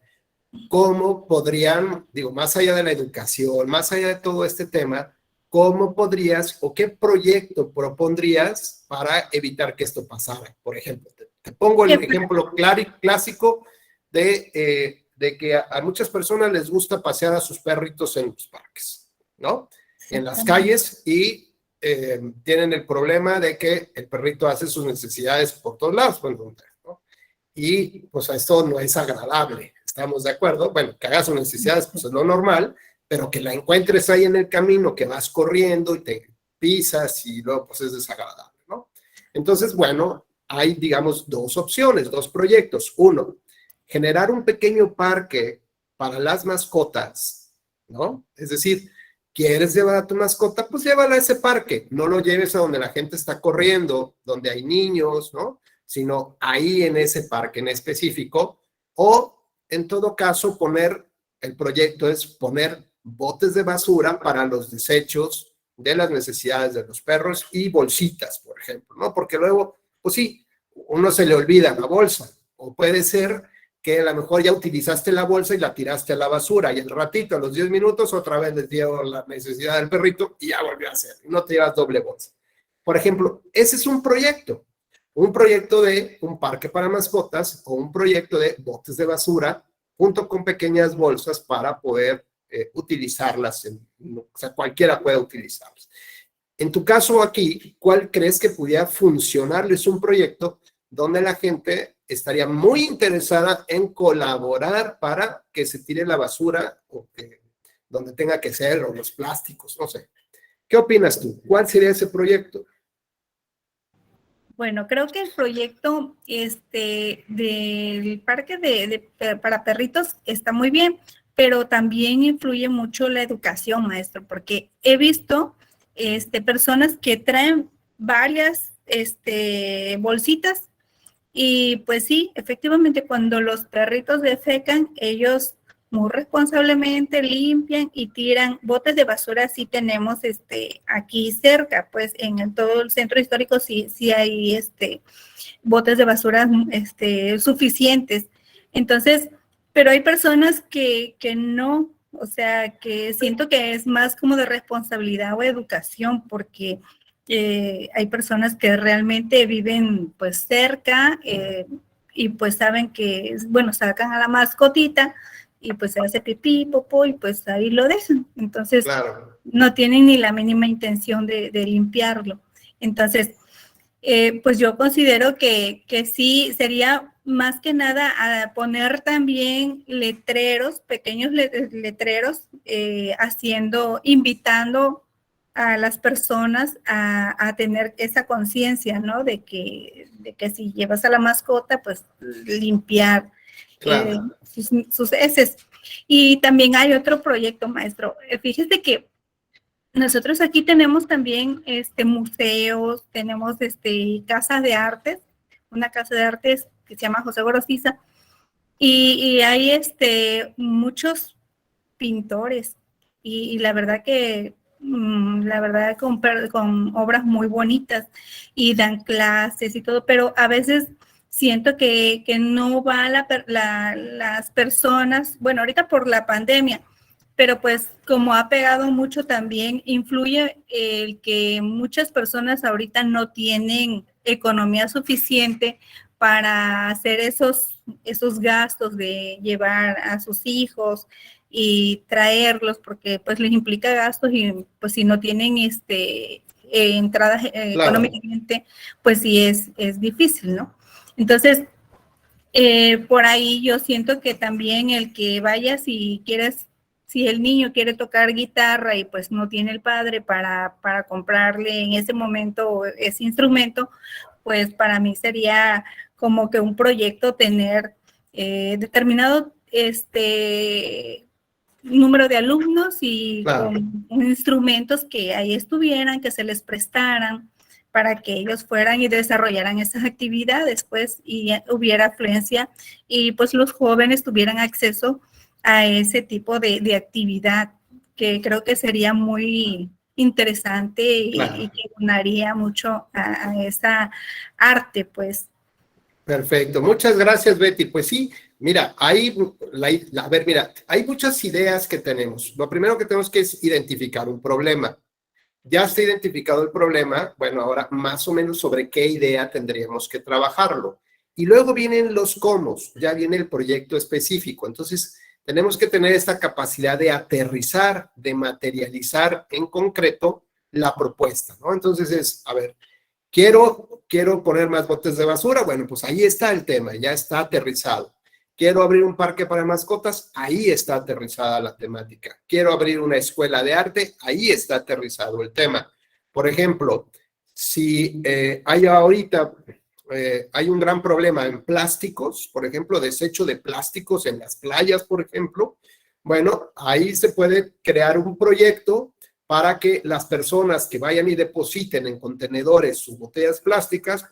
¿cómo podrían, digo, más allá de la educación, más allá de todo este tema, cómo podrías o qué proyecto propondrías para evitar que esto pasara? Por ejemplo, te pongo el ejemplo clásico de que a muchas personas les gusta pasear a sus perritos en los parques, ¿no? En las calles y tienen el problema de que el perrito hace sus necesidades por todos lados, ¿no? Y pues esto no es agradable, ¿estamos de acuerdo? Bueno, que hagas sus necesidades pues es lo normal, pero que la encuentres ahí en el camino, que vas corriendo y te pisas y luego pues es desagradable, ¿no? Entonces, bueno, hay digamos dos opciones, dos proyectos. Uno, generar un pequeño parque para las mascotas, ¿no? Es decir, ¿quieres llevar a tu mascota? Pues llévala a ese parque. No lo lleves a donde la gente está corriendo, donde hay niños, ¿no? Sino ahí en ese parque en específico. O en todo caso, el proyecto es poner botes de basura para los desechos de las necesidades de los perros y bolsitas, por ejemplo, ¿no? Porque luego, pues sí, uno se le olvida la bolsa, o puede ser que a lo mejor ya utilizaste la bolsa y la tiraste a la basura, y el ratito, a los 10 minutos, otra vez les dio la necesidad del perrito y ya volvió a hacer, y no te llevas doble bolsa. Por ejemplo, ese es un proyecto de un parque para mascotas o un proyecto de botes de basura junto con pequeñas bolsas para poder utilizarlas, o sea, cualquiera puede utilizarlas. En tu caso aquí, ¿cuál crees que pudiera funcionarles un proyecto donde la gente estaría muy interesada en colaborar para que se tire la basura o donde tenga que ser, o los plásticos, no sé? ¿Qué opinas tú? ¿Cuál sería ese proyecto? Bueno, creo que el proyecto del parque para perritos está muy bien, pero también influye mucho la educación, maestro, porque he visto personas que traen varias bolsitas y pues sí, efectivamente, cuando los perritos defecan, ellos muy responsablemente limpian y tiran botes de basura. Sí tenemos aquí cerca, pues en todo el centro histórico sí hay botes de basura suficientes. Entonces, pero hay personas que no, o sea, que siento que es más como de responsabilidad o educación, porque hay personas que realmente viven pues cerca y pues saben que, bueno, sacan a la mascotita y pues se hace pipí, popó y pues ahí lo dejan. Entonces, Claro. no tienen ni la mínima intención de limpiarlo. Entonces, pues yo considero que sí sería más que nada a poner también letreros, pequeños letreros, invitando a las personas a tener esa conciencia, ¿no? De que si llevas a la mascota, pues limpiar Claro. sus heces. Y también hay otro proyecto, maestro. Fíjese que nosotros aquí tenemos también museos, tenemos casas de artes, una casa de artes que se llama José Gorosiza, y hay muchos pintores, y la verdad que con obras muy bonitas, y dan clases y todo, pero a veces siento que no va las personas, bueno, ahorita por la pandemia, pero pues como ha pegado mucho también, influye el que muchas personas ahorita no tienen economía suficiente para hacer esos gastos de llevar a sus hijos y traerlos, porque pues les implica gastos, y pues si no tienen entradas Claro. económicamente, pues sí es difícil, ¿no? Entonces, por ahí yo siento que también el que vaya, si el niño quiere tocar guitarra y pues no tiene el padre para comprarle en ese momento ese instrumento, pues para mí sería como que un proyecto tener determinado número de alumnos y Claro. con instrumentos que ahí estuvieran, que se les prestaran para que ellos fueran y desarrollaran esas actividades, pues, y hubiera afluencia y pues los jóvenes tuvieran acceso a ese tipo de actividad, que creo que sería muy interesante Claro. y que unaría mucho a esa arte, pues. Perfecto, muchas gracias, Betty. Pues sí, mira, hay muchas ideas que tenemos. Lo primero que tenemos que es identificar un problema. Ya está identificado el problema, bueno, ahora más o menos sobre qué idea tendríamos que trabajarlo. Y luego vienen los cómo, ya viene el proyecto específico. Entonces, tenemos que tener esta capacidad de aterrizar, de materializar en concreto la propuesta, ¿no? Entonces a ver, quiero poner más botes de basura, bueno, pues ahí está el tema, ya está aterrizado. Quiero abrir un parque para mascotas, ahí está aterrizada la temática. Quiero abrir una escuela de arte, ahí está aterrizado el tema. Por ejemplo, si hay ahorita, hay un gran problema en plásticos, por ejemplo, desecho de plásticos en las playas, por ejemplo, bueno, ahí se puede crear un proyecto para que las personas que vayan y depositen en contenedores sus botellas plásticas,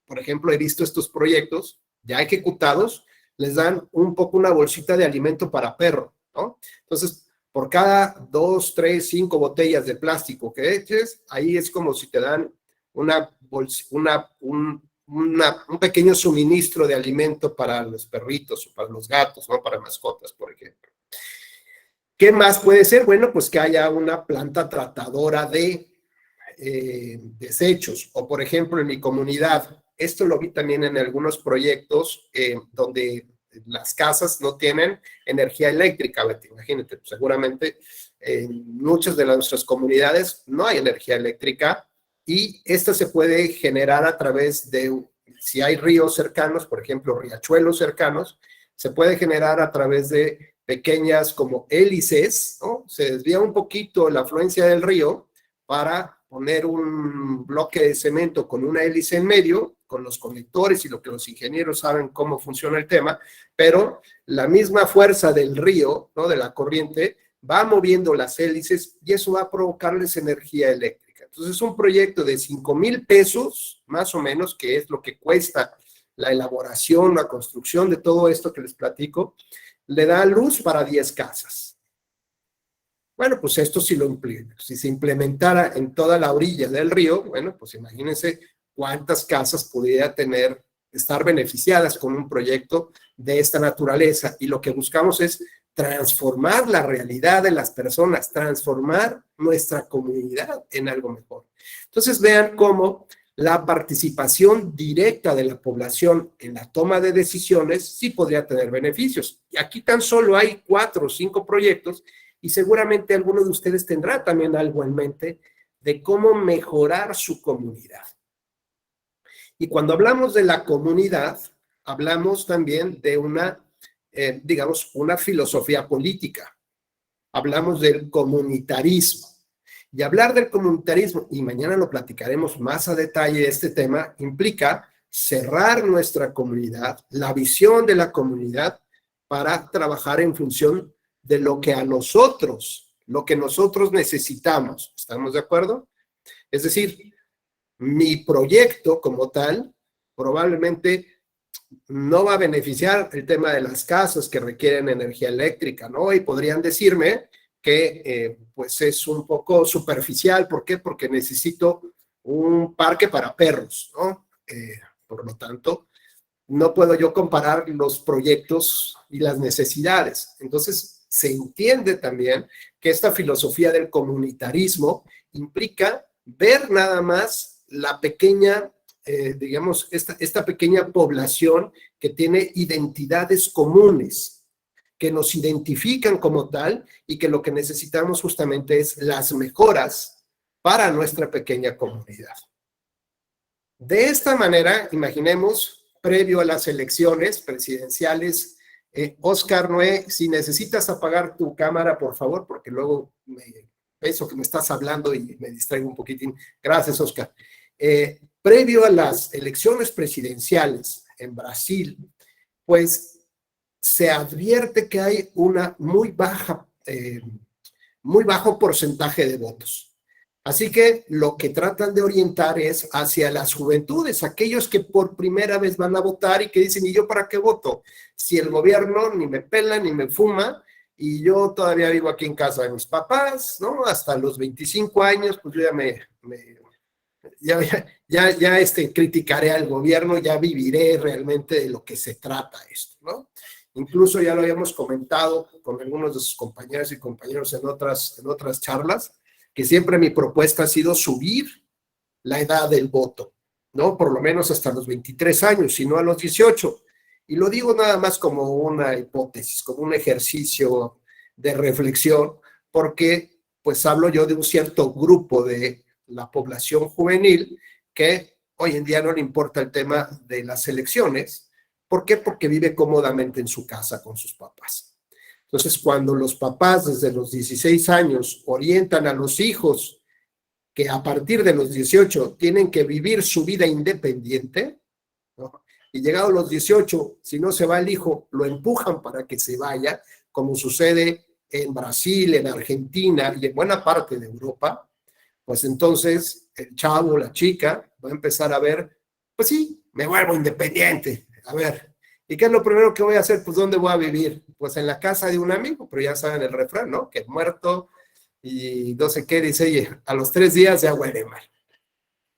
por ejemplo, he visto estos proyectos ya ejecutados, les dan un poco una bolsita de alimento para perro, ¿no? Entonces, por cada 2, 3, 5 botellas de plástico que eches, ahí es como si te dan un pequeño suministro de alimento para los perritos o para los gatos, ¿no? Para mascotas, por ejemplo. ¿Qué más puede ser? Bueno, pues que haya una planta tratadora de desechos, o por ejemplo en mi comunidad, esto lo vi también en algunos proyectos donde las casas no tienen energía eléctrica. Imagínate, pues seguramente en muchas de nuestras comunidades no hay energía eléctrica y esta se puede generar a través de, si hay ríos cercanos, por ejemplo, riachuelos cercanos, se puede generar a través de pequeñas como hélices, ¿no? Se desvía un poquito la afluencia del río para poner un bloque de cemento con una hélice en medio, con los conectores y lo que los ingenieros saben cómo funciona el tema, pero la misma fuerza del río, ¿no? De la corriente, va moviendo las hélices y eso va a provocarles energía eléctrica. Entonces es un proyecto de 5,000 pesos, más o menos, que es lo que cuesta la elaboración, la construcción de todo esto que les platico, le da luz para 10 casas. Bueno, pues esto si se implementara en toda la orilla del río, bueno, pues imagínense cuántas casas pudiera estar beneficiadas con un proyecto de esta naturaleza. Y lo que buscamos es transformar la realidad de las personas, transformar nuestra comunidad en algo mejor. Entonces vean cómo la participación directa de la población en la toma de decisiones sí podría tener beneficios. Y aquí tan solo hay 4 o 5 proyectos y seguramente alguno de ustedes tendrá también algo en mente de cómo mejorar su comunidad. Y cuando hablamos de la comunidad, hablamos también de digamos, una filosofía política. Hablamos del comunitarismo. Y hablar del comunitarismo, y mañana lo platicaremos más a detalle este tema, implica cerrar nuestra comunidad, la visión de la comunidad para trabajar en función de lo que nosotros necesitamos. ¿Estamos de acuerdo? Es decir, mi proyecto como tal probablemente no va a beneficiar el tema de las casas que requieren energía eléctrica, ¿no? Y podrían decirme que pues es un poco superficial. ¿Por qué? Porque necesito un parque para perros, ¿no? Por lo tanto, no puedo yo comparar los proyectos y las necesidades. Entonces, se entiende también que esta filosofía del comunitarismo implica ver nada más la pequeña, digamos, esta pequeña población que tiene identidades comunes, que nos identifican como tal y que lo que necesitamos justamente es las mejoras para nuestra pequeña comunidad. De esta manera, imaginemos, previo a las elecciones presidenciales, Oscar, Noé, si necesitas apagar tu cámara, por favor, porque luego pienso que me estás hablando y me distraigo un poquitín. Gracias, Oscar. Previo a las elecciones presidenciales en Brasil, pues se advierte que hay una muy bajo porcentaje de votos. Así que lo que tratan de orientar es hacia las juventudes, aquellos que por primera vez van a votar y que dicen, ¿y yo para qué voto? Si el gobierno ni me pela ni me fuma y yo todavía vivo aquí en casa de mis papás, ¿no? Hasta los 25 años, pues yo ya criticaré al gobierno, ya viviré realmente de lo que se trata esto, ¿no? Incluso ya lo habíamos comentado con algunos de sus compañeras y compañeros en otras charlas, que siempre mi propuesta ha sido subir la edad del voto, ¿no? Por lo menos hasta los 23 años, si no a los 18. Y lo digo nada más como una hipótesis, como un ejercicio de reflexión, porque pues hablo yo de un cierto grupo de la población juvenil que hoy en día no le importa el tema de las elecciones. ¿Por qué? Porque vive cómodamente en su casa con sus papás. Entonces, cuando los papás desde los 16 años orientan a los hijos que a partir de los 18 tienen que vivir su vida independiente, ¿no? Y llegados los 18, si no se va el hijo, lo empujan para que se vaya, como sucede en Brasil, en Argentina y en buena parte de Europa, pues entonces el chavo, la chica, va a empezar a ver, pues sí, me vuelvo independiente. A ver, ¿Y qué es lo primero que voy a hacer? Pues, ¿dónde voy a vivir? Pues en la casa de un amigo, pero ya saben el refrán, ¿no? Que muerto y no sé qué, dice, oye, a los 3 días ya huele mal.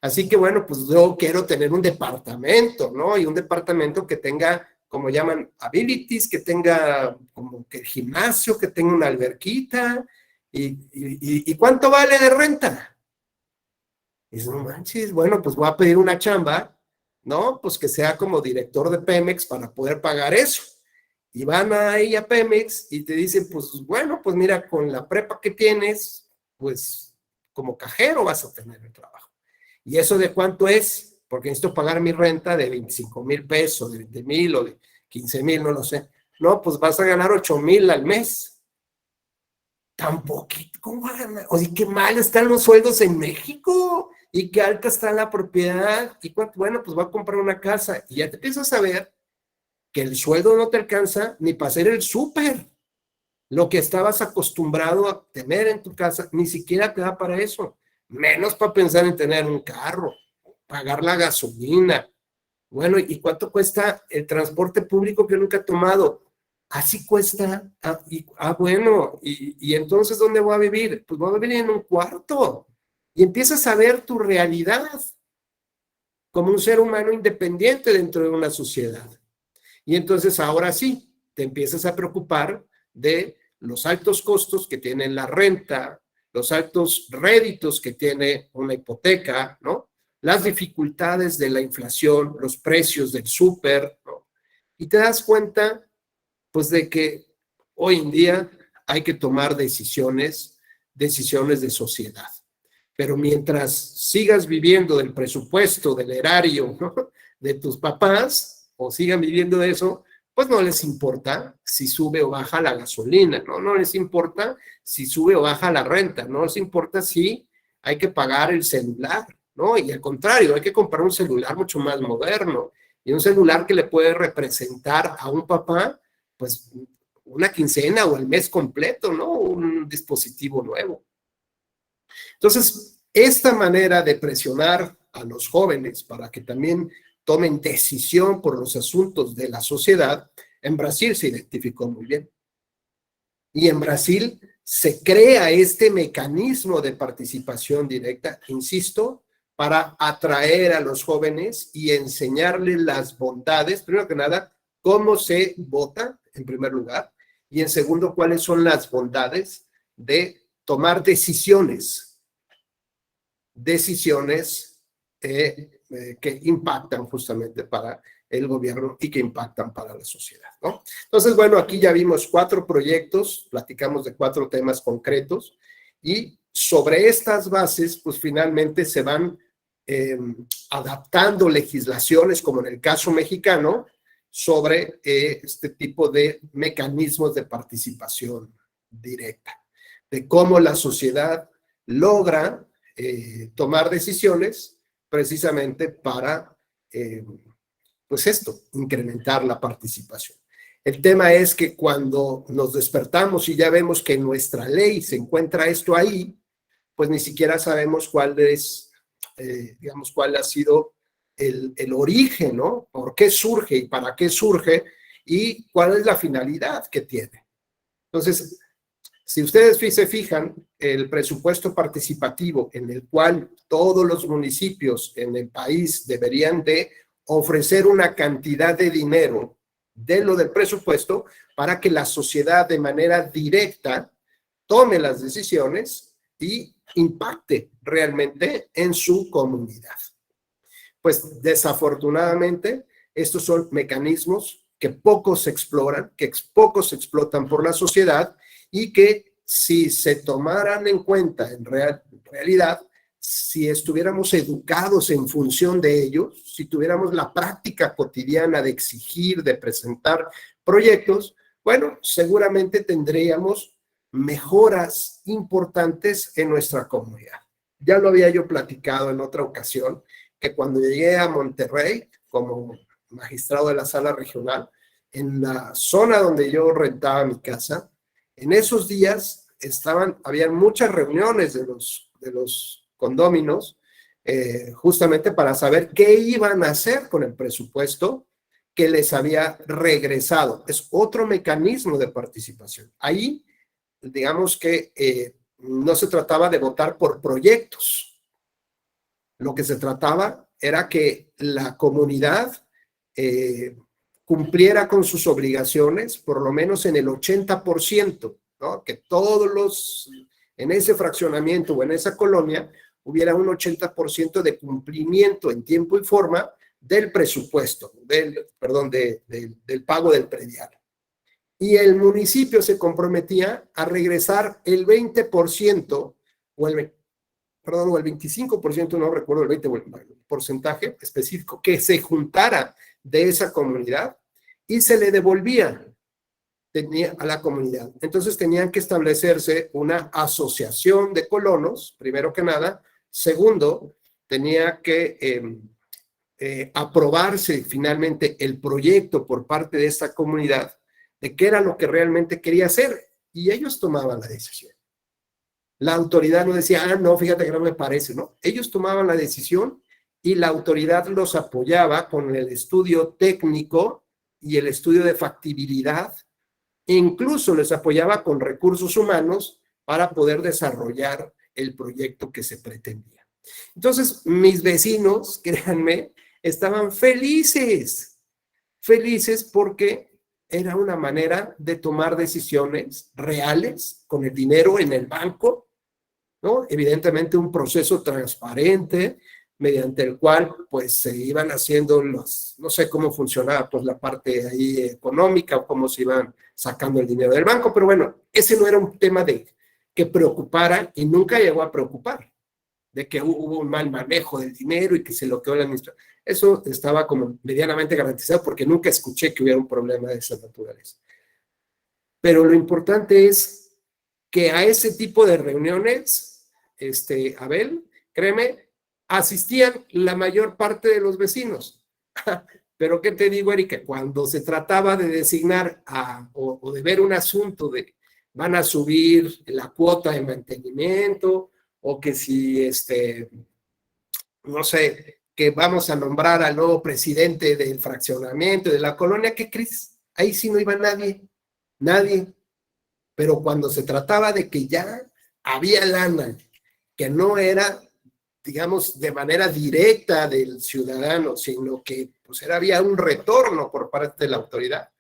Así que bueno, pues yo quiero tener un departamento, ¿no? Y un departamento que tenga, como llaman, amenities, que tenga como que gimnasio, que tenga una alberquita. ¿Y cuánto vale de renta? Y dice, no manches, bueno, pues voy a pedir una chamba, ¿no? Pues que sea como director de Pemex para poder pagar eso. Y van ahí a Pemex y te dicen, pues bueno, pues mira, con la prepa que tienes, pues como cajero vas a tener el trabajo. ¿Y eso de cuánto es? Porque necesito pagar mi renta de 25,000 pesos, de 20,000 o de 15,000, no lo sé. No, pues vas a ganar 8,000 al mes. Tan poquito, ¿cómo va a ganar? Oye, qué mal están los sueldos en México y qué alta está la propiedad. Y cuánto, bueno, pues voy a comprar una casa y ya te empiezas a ver que el sueldo no te alcanza ni para hacer el súper. Lo que estabas acostumbrado a tener en tu casa, ni siquiera te da para eso. Menos para pensar en tener un carro, pagar la gasolina. Bueno, ¿y cuánto cuesta el transporte público que nunca he tomado? Así cuesta. Bueno, y entonces, ¿dónde voy a vivir? Pues voy a vivir en un cuarto. Y empiezas a ver tu realidad como un ser humano independiente dentro de una sociedad. Y entonces ahora sí, te empiezas a preocupar de los altos costos que tiene la renta, los altos réditos que tiene una hipoteca, ¿no? Las dificultades de la inflación, los precios del súper, ¿no? Y te das cuenta, pues, de que hoy en día hay que tomar decisiones de sociedad. Pero mientras sigas viviendo del presupuesto, del erario, ¿no?, de tus papás, o sigan viviendo de eso, pues no les importa si sube o baja la gasolina, ¿no? No les importa si sube o baja la renta, no les importa si hay que pagar el celular, ¿no? Y al contrario, hay que comprar un celular mucho más moderno y un celular que le puede representar a un papá, pues, una quincena o el mes completo, ¿no? Un dispositivo nuevo. Entonces, esta manera de presionar a los jóvenes para que también tomen decisión por los asuntos de la sociedad, en Brasil se identificó muy bien. Y en Brasil se crea este mecanismo de participación directa, insisto, para atraer a los jóvenes y enseñarles las bondades, primero que nada, cómo se vota, en primer lugar, y en segundo, cuáles son las bondades de tomar decisiones que impactan justamente para el gobierno y que impactan para la sociedad, ¿no? Entonces, bueno, aquí ya vimos 4 proyectos, platicamos de 4 temas concretos y sobre estas bases, pues finalmente se van adaptando legislaciones, como en el caso mexicano, sobre este tipo de mecanismos de participación directa, de cómo la sociedad logra tomar decisiones precisamente para, pues esto, incrementar la participación. El tema es que cuando nos despertamos y ya vemos que en nuestra ley se encuentra esto ahí, pues ni siquiera sabemos cuál es, digamos, cuál ha sido el origen, ¿no? ¿Por qué surge y para qué surge? Y cuál es la finalidad que tiene. Entonces, si ustedes se fijan, el presupuesto participativo en el cual todos los municipios en el país deberían de ofrecer una cantidad de dinero de lo del presupuesto para que la sociedad de manera directa tome las decisiones y impacte realmente en su comunidad. Pues desafortunadamente, estos son mecanismos que pocos se exploran, que pocos se explotan por la sociedad y que si se tomaran en cuenta en realidad, si estuviéramos educados en función de ellos, si tuviéramos la práctica cotidiana de exigir, de presentar proyectos, bueno, seguramente tendríamos mejoras importantes en nuestra comunidad. Ya lo había yo platicado en otra ocasión, que cuando llegué a Monterrey como magistrado de la sala regional, en la zona donde yo rentaba mi casa, en esos días habían muchas reuniones de los condóminos, justamente para saber qué iban a hacer con el presupuesto que les había regresado. Es otro mecanismo de participación. Ahí, digamos que no se trataba de votar por proyectos. Lo que se trataba era que la comunidad cumpliera con sus obligaciones, por lo menos en el 80%, ¿no? Que en ese fraccionamiento o en esa colonia hubiera un 80% de cumplimiento en tiempo y forma del presupuesto, del pago del predial. Y el municipio se comprometía a regresar el 20% o el 25%, no recuerdo el 20% o el porcentaje específico, que se juntara de esa comunidad y se le devolvía a la comunidad. Entonces tenían que establecerse una asociación de colonos, primero que nada. Segundo, tenía que aprobarse finalmente el proyecto por parte de esta comunidad de qué era lo que realmente quería hacer, y ellos tomaban la decisión. La autoridad no decía, no, fíjate que no me parece, ¿no? Ellos tomaban la decisión y la autoridad los apoyaba con el estudio técnico y el estudio de factibilidad, e incluso les apoyaba con recursos humanos para poder desarrollar el proyecto que se pretendía. Entonces, mis vecinos, créanme, estaban felices porque era una manera de tomar decisiones reales con el dinero en el banco, ¿no? Evidentemente un proceso transparente mediante el cual pues se iban haciendo no sé cómo funcionaba pues la parte ahí económica o cómo se iban sacando el dinero del banco, pero bueno, ese no era un tema que preocupara y nunca llegó a preocupar, de que hubo un mal manejo del dinero y que se lo quedó la administración. Eso estaba como medianamente garantizado porque nunca escuché que hubiera un problema de esa naturaleza. Pero lo importante es que a ese tipo de reuniones, Abel, créeme, asistían la mayor parte de los vecinos. Pero ¿qué te digo, Erika? Cuando se trataba de designar o de ver un asunto de van a subir la cuota de mantenimiento o que si, no sé, que vamos a nombrar al nuevo presidente del fraccionamiento de la colonia, ¿qué crees? Ahí sí no iba nadie. Pero cuando se trataba de que ya había lana, que no era, digamos, de manera directa del ciudadano, sino que pues había un retorno por parte de la autoridad,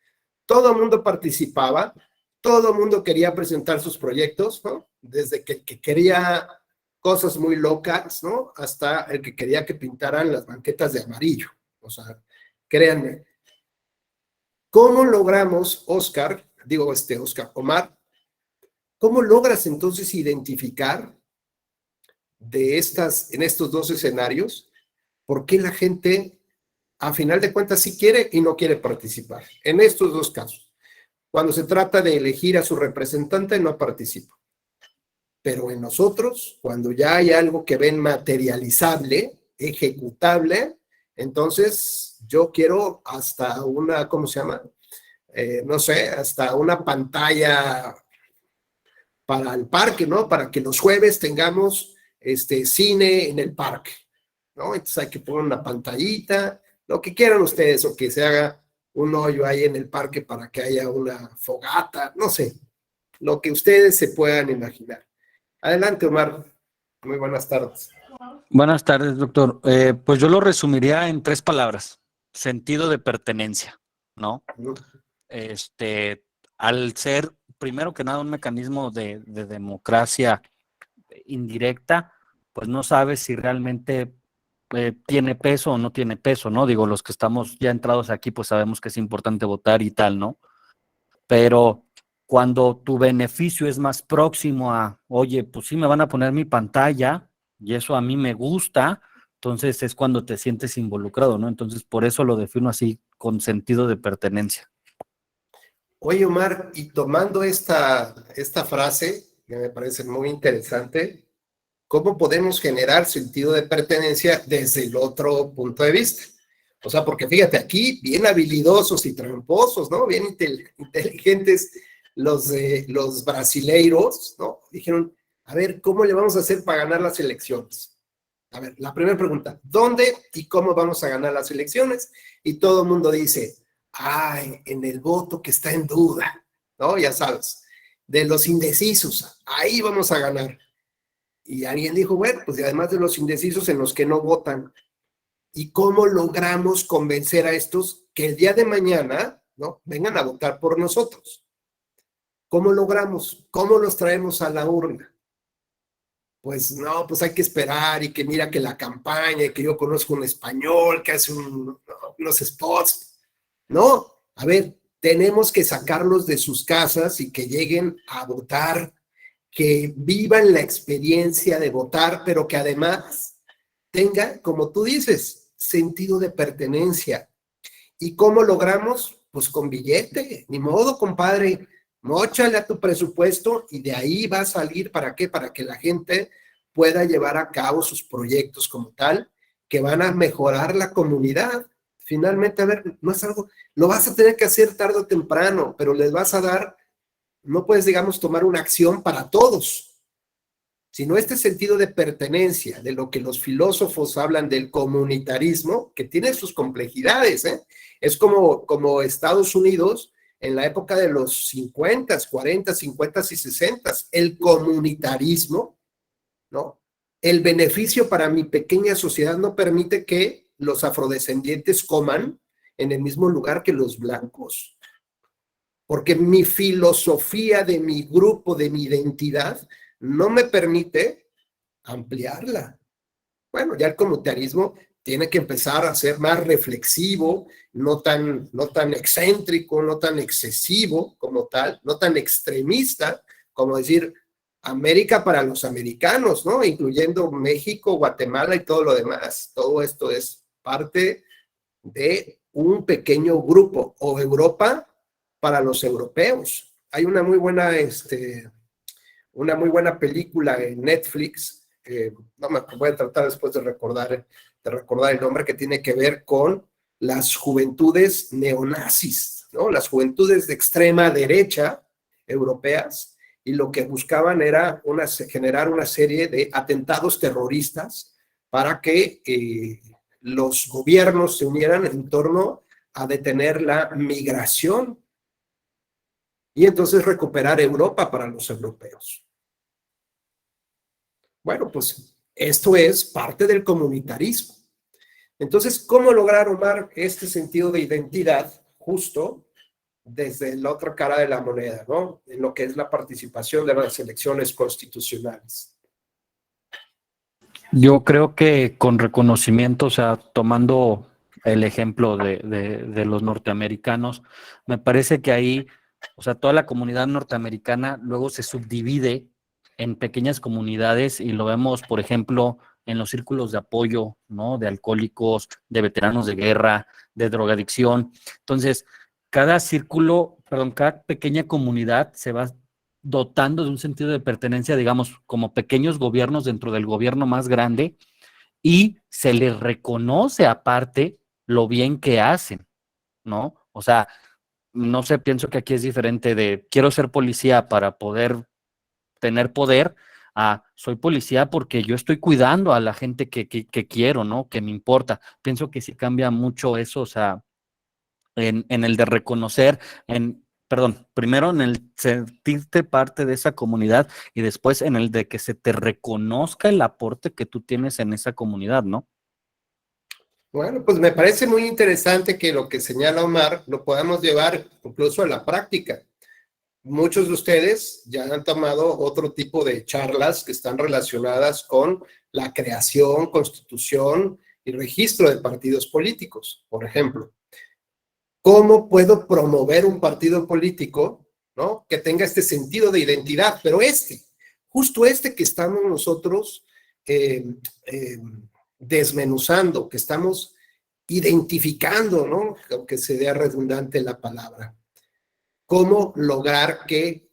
todo el mundo participaba, todo el mundo quería presentar sus proyectos, ¿no? Desde que quería cosas muy locas, ¿no? Hasta el que quería que pintaran las banquetas de amarillo. O sea, créanme. ¿Cómo logramos, Omar, cómo logras entonces identificar en estos dos escenarios, por qué la gente, a final de cuentas, sí quiere y no quiere participar? En estos dos casos, cuando se trata de elegir a su representante, no participa. Pero en nosotros, cuando ya hay algo que ven materializable, ejecutable, entonces yo quiero hasta una, ¿cómo se llama? No sé, hasta una pantalla para el parque, ¿no? Para que los jueves tengamos cine en el parque, ¿no? Entonces hay que poner una pantallita, lo que quieran ustedes, o que se haga un hoyo ahí en el parque para que haya una fogata, no sé, lo que ustedes se puedan imaginar. Adelante, Omar. Muy buenas tardes. Buenas tardes, doctor. Pues yo lo resumiría en 3 palabras. Sentido de pertenencia, ¿no? Al ser, primero que nada, un mecanismo de democracia indirecta, pues no sabes si realmente tiene peso o no tiene peso, ¿no? Digo, los que estamos ya entrados aquí, pues sabemos que es importante votar y tal, ¿no? Pero cuando tu beneficio es más próximo a, oye, pues sí me van a poner mi pantalla y eso a mí me gusta, entonces es cuando te sientes involucrado, ¿no? Entonces por eso lo defino así, con sentido de pertenencia. Oye, Omar, y tomando esta frase, que me parece muy interesante, ¿cómo podemos generar sentido de pertenencia desde el otro punto de vista? O sea, porque fíjate, aquí bien habilidosos y tramposos, ¿no? Bien inteligentes los brasileiros, ¿no? Dijeron, a ver, ¿cómo le vamos a hacer para ganar las elecciones? A ver, la primera pregunta, ¿dónde y cómo vamos a ganar las elecciones? Y todo el mundo dice, en el voto que está en duda, ¿no? Ya sabes, de los indecisos, ahí vamos a ganar. Y alguien dijo, bueno, pues y además de los indecisos en los que no votan, ¿y cómo logramos convencer a estos que el día de mañana, ¿no?, vengan a votar por nosotros? ¿Cómo logramos? ¿Cómo los traemos a la urna? Pues no, pues hay que esperar y que mira que la campaña, y que yo conozco un español que hace unos spots. No, a ver, tenemos que sacarlos de sus casas y que lleguen a votar, que vivan la experiencia de votar, pero que además tenga, como tú dices, sentido de pertenencia. ¿Y cómo logramos? Pues con billete, ni modo, compadre, móchale a tu presupuesto y de ahí va a salir, ¿para qué? Para que la gente pueda llevar a cabo sus proyectos como tal, que van a mejorar la comunidad. Finalmente, a ver, no es algo, lo vas a tener que hacer tarde o temprano, pero les vas a dar, no puedes, digamos, tomar una acción para todos, sino este sentido de pertenencia, de lo que los filósofos hablan del comunitarismo, que tiene sus complejidades, ¿eh? Es como Estados Unidos en la época de los 50, 40, 50 y 60, el comunitarismo, ¿no? El beneficio para mi pequeña sociedad no permite que los afrodescendientes coman en el mismo lugar que los blancos, porque mi filosofía de mi grupo, de mi identidad, no me permite ampliarla. Bueno, ya el comunitarismo tiene que empezar a ser más reflexivo, no tan excéntrico, no tan excesivo como tal, no tan extremista, como decir América para los americanos, ¿no? Incluyendo México, Guatemala y todo lo demás. Todo esto es parte de un pequeño grupo, o Europa para los europeos. Hay una muy buena película en Netflix, no me voy a tratar después de recordar el nombre, que tiene que ver con las juventudes neonazis, ¿no? Las juventudes de extrema derecha europeas, y lo que buscaban era generar una serie de atentados terroristas para que los gobiernos se unieran en torno a detener la migración y entonces recuperar Europa para los europeos. Bueno, pues esto es parte del comunitarismo. Entonces, ¿cómo lograr, Omar, este sentido de identidad justo desde la otra cara de la moneda, ¿no? En lo que es la participación de las elecciones constitucionales? Yo creo que con reconocimiento, o sea, tomando el ejemplo de los norteamericanos, me parece que ahí, o sea, toda la comunidad norteamericana luego se subdivide en pequeñas comunidades y lo vemos, por ejemplo, en los círculos de apoyo, ¿no? De alcohólicos, de veteranos de guerra, de drogadicción. Entonces, cada pequeña comunidad se va dotando de un sentido de pertenencia, digamos, como pequeños gobiernos dentro del gobierno más grande, y se les reconoce aparte lo bien que hacen, ¿no? O sea, no sé, pienso que aquí es diferente de quiero ser policía para poder tener poder, a soy policía porque yo estoy cuidando a la gente que quiero, ¿no? Que me importa. Pienso que sí cambia mucho eso, o sea, en el de reconocer, primero en el sentirte parte de esa comunidad y después en el de que se te reconozca el aporte que tú tienes en esa comunidad, ¿no? Bueno, pues me parece muy interesante que lo que señala Omar lo podamos llevar incluso a la práctica. Muchos de ustedes ya han tomado otro tipo de charlas que están relacionadas con la creación, constitución y registro de partidos políticos, por ejemplo. ¿Cómo puedo promover un partido político, ¿no?, que tenga este sentido de identidad? Pero justo que estamos nosotros desmenuzando, que estamos identificando, ¿no?, aunque sea redundante la palabra. ¿Cómo lograr que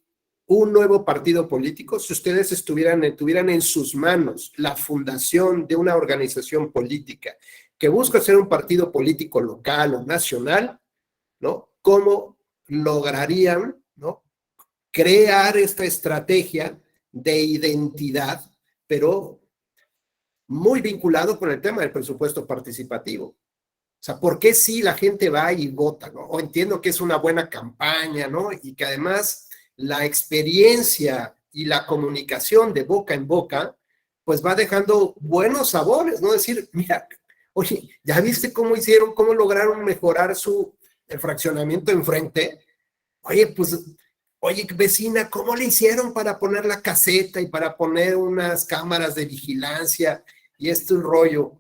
un nuevo partido político, si ustedes tuvieran en sus manos la fundación de una organización política que busca ser un partido político local o nacional, ¿no?, cómo lograrían, ¿no?, crear esta estrategia de identidad, pero muy vinculado con el tema del presupuesto participativo? sea, ¿por qué sí la gente va y vota, ¿no? O entiendo que es una buena campaña, ¿no? Y que además la experiencia y la comunicación de boca en boca, pues va dejando buenos sabores, ¿no? Decir, mira, oye, ¿ya viste cómo hicieron, cómo lograron mejorar el fraccionamiento enfrente? Oye, pues, oye, vecina, ¿cómo le hicieron para poner la caseta y para poner unas cámaras de vigilancia y este rollo?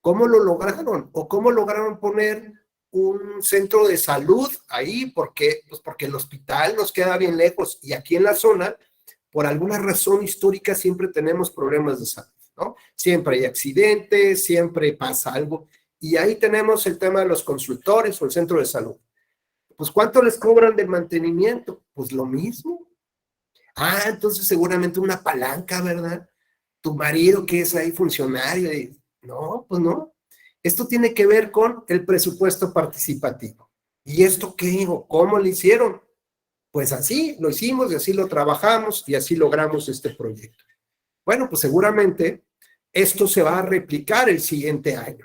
¿Cómo lo lograron? ¿O cómo lograron poner un centro de salud ahí? ¿Por qué? Pues porque el hospital nos queda bien lejos y aquí en la zona, por alguna razón histórica, siempre tenemos problemas de salud, ¿no? Siempre hay accidentes, siempre pasa algo. Y ahí tenemos el tema de los consultores o el centro de salud. Pues, ¿cuánto les cobran de mantenimiento? Pues lo mismo. Ah, entonces seguramente una palanca, ¿verdad? Tu marido que es ahí funcionario. No, pues no. Esto tiene que ver con el presupuesto participativo. ¿Y esto qué? ¿O cómo lo hicieron? Pues así lo hicimos y así lo trabajamos y así logramos este proyecto. Bueno, pues seguramente esto se va a replicar el siguiente año.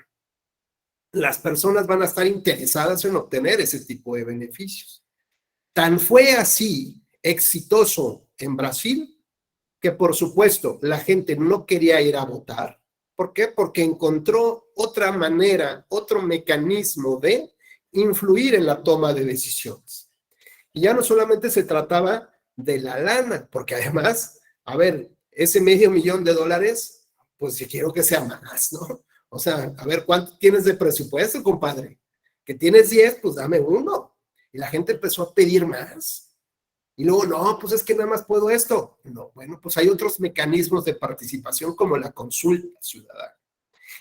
Las personas van a estar interesadas en obtener ese tipo de beneficios. Tan fue así exitoso en Brasil que, por supuesto, la gente no quería ir a votar. ¿Por qué? Porque encontró otra manera, otro mecanismo de influir en la toma de decisiones. Y ya no solamente se trataba de la lana, porque además, a ver, ese $500,000, pues yo quiero que sea más, ¿no? O sea, a ver, ¿cuánto tienes de presupuesto, compadre? Que tienes 10, pues dame uno. Y la gente empezó a pedir más. Y luego, no, pues es que nada más puedo esto. No, bueno, pues hay otros mecanismos de participación como la consulta ciudadana.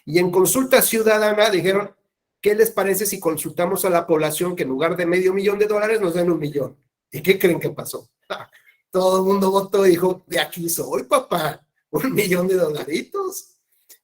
Y en consulta ciudadana dijeron, ¿qué les parece si consultamos a la población que en lugar de $500,000 nos den $1 millón? ¿Y qué creen que pasó? Todo el mundo votó y dijo, de aquí soy, papá, $1 millón.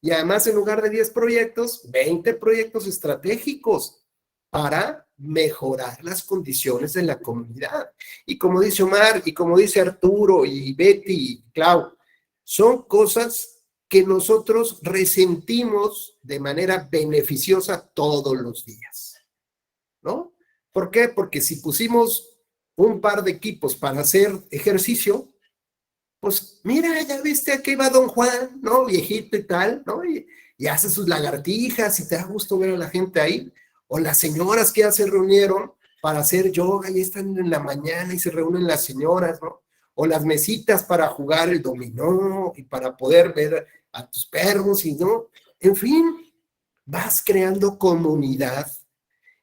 Y además, en lugar de 10 proyectos, 20 proyectos estratégicos para mejorar las condiciones de la comunidad. Y como dice Omar, y como dice Arturo, y Betty, y Clau, son cosas que nosotros resentimos de manera beneficiosa todos los días, ¿no? ¿Por qué? Porque si pusimos un par de equipos para hacer ejercicio, pues mira, ya viste, aquí va don Juan, ¿no? Viejito y tal, ¿no? Y hace sus lagartijas y te da gusto ver a la gente ahí. O las señoras que ya se reunieron para hacer yoga y están en la mañana y se reúnen las señoras, ¿no? O las mesitas para jugar el dominó y para poder ver a tus perros y, ¿no? En fin, vas creando comunidad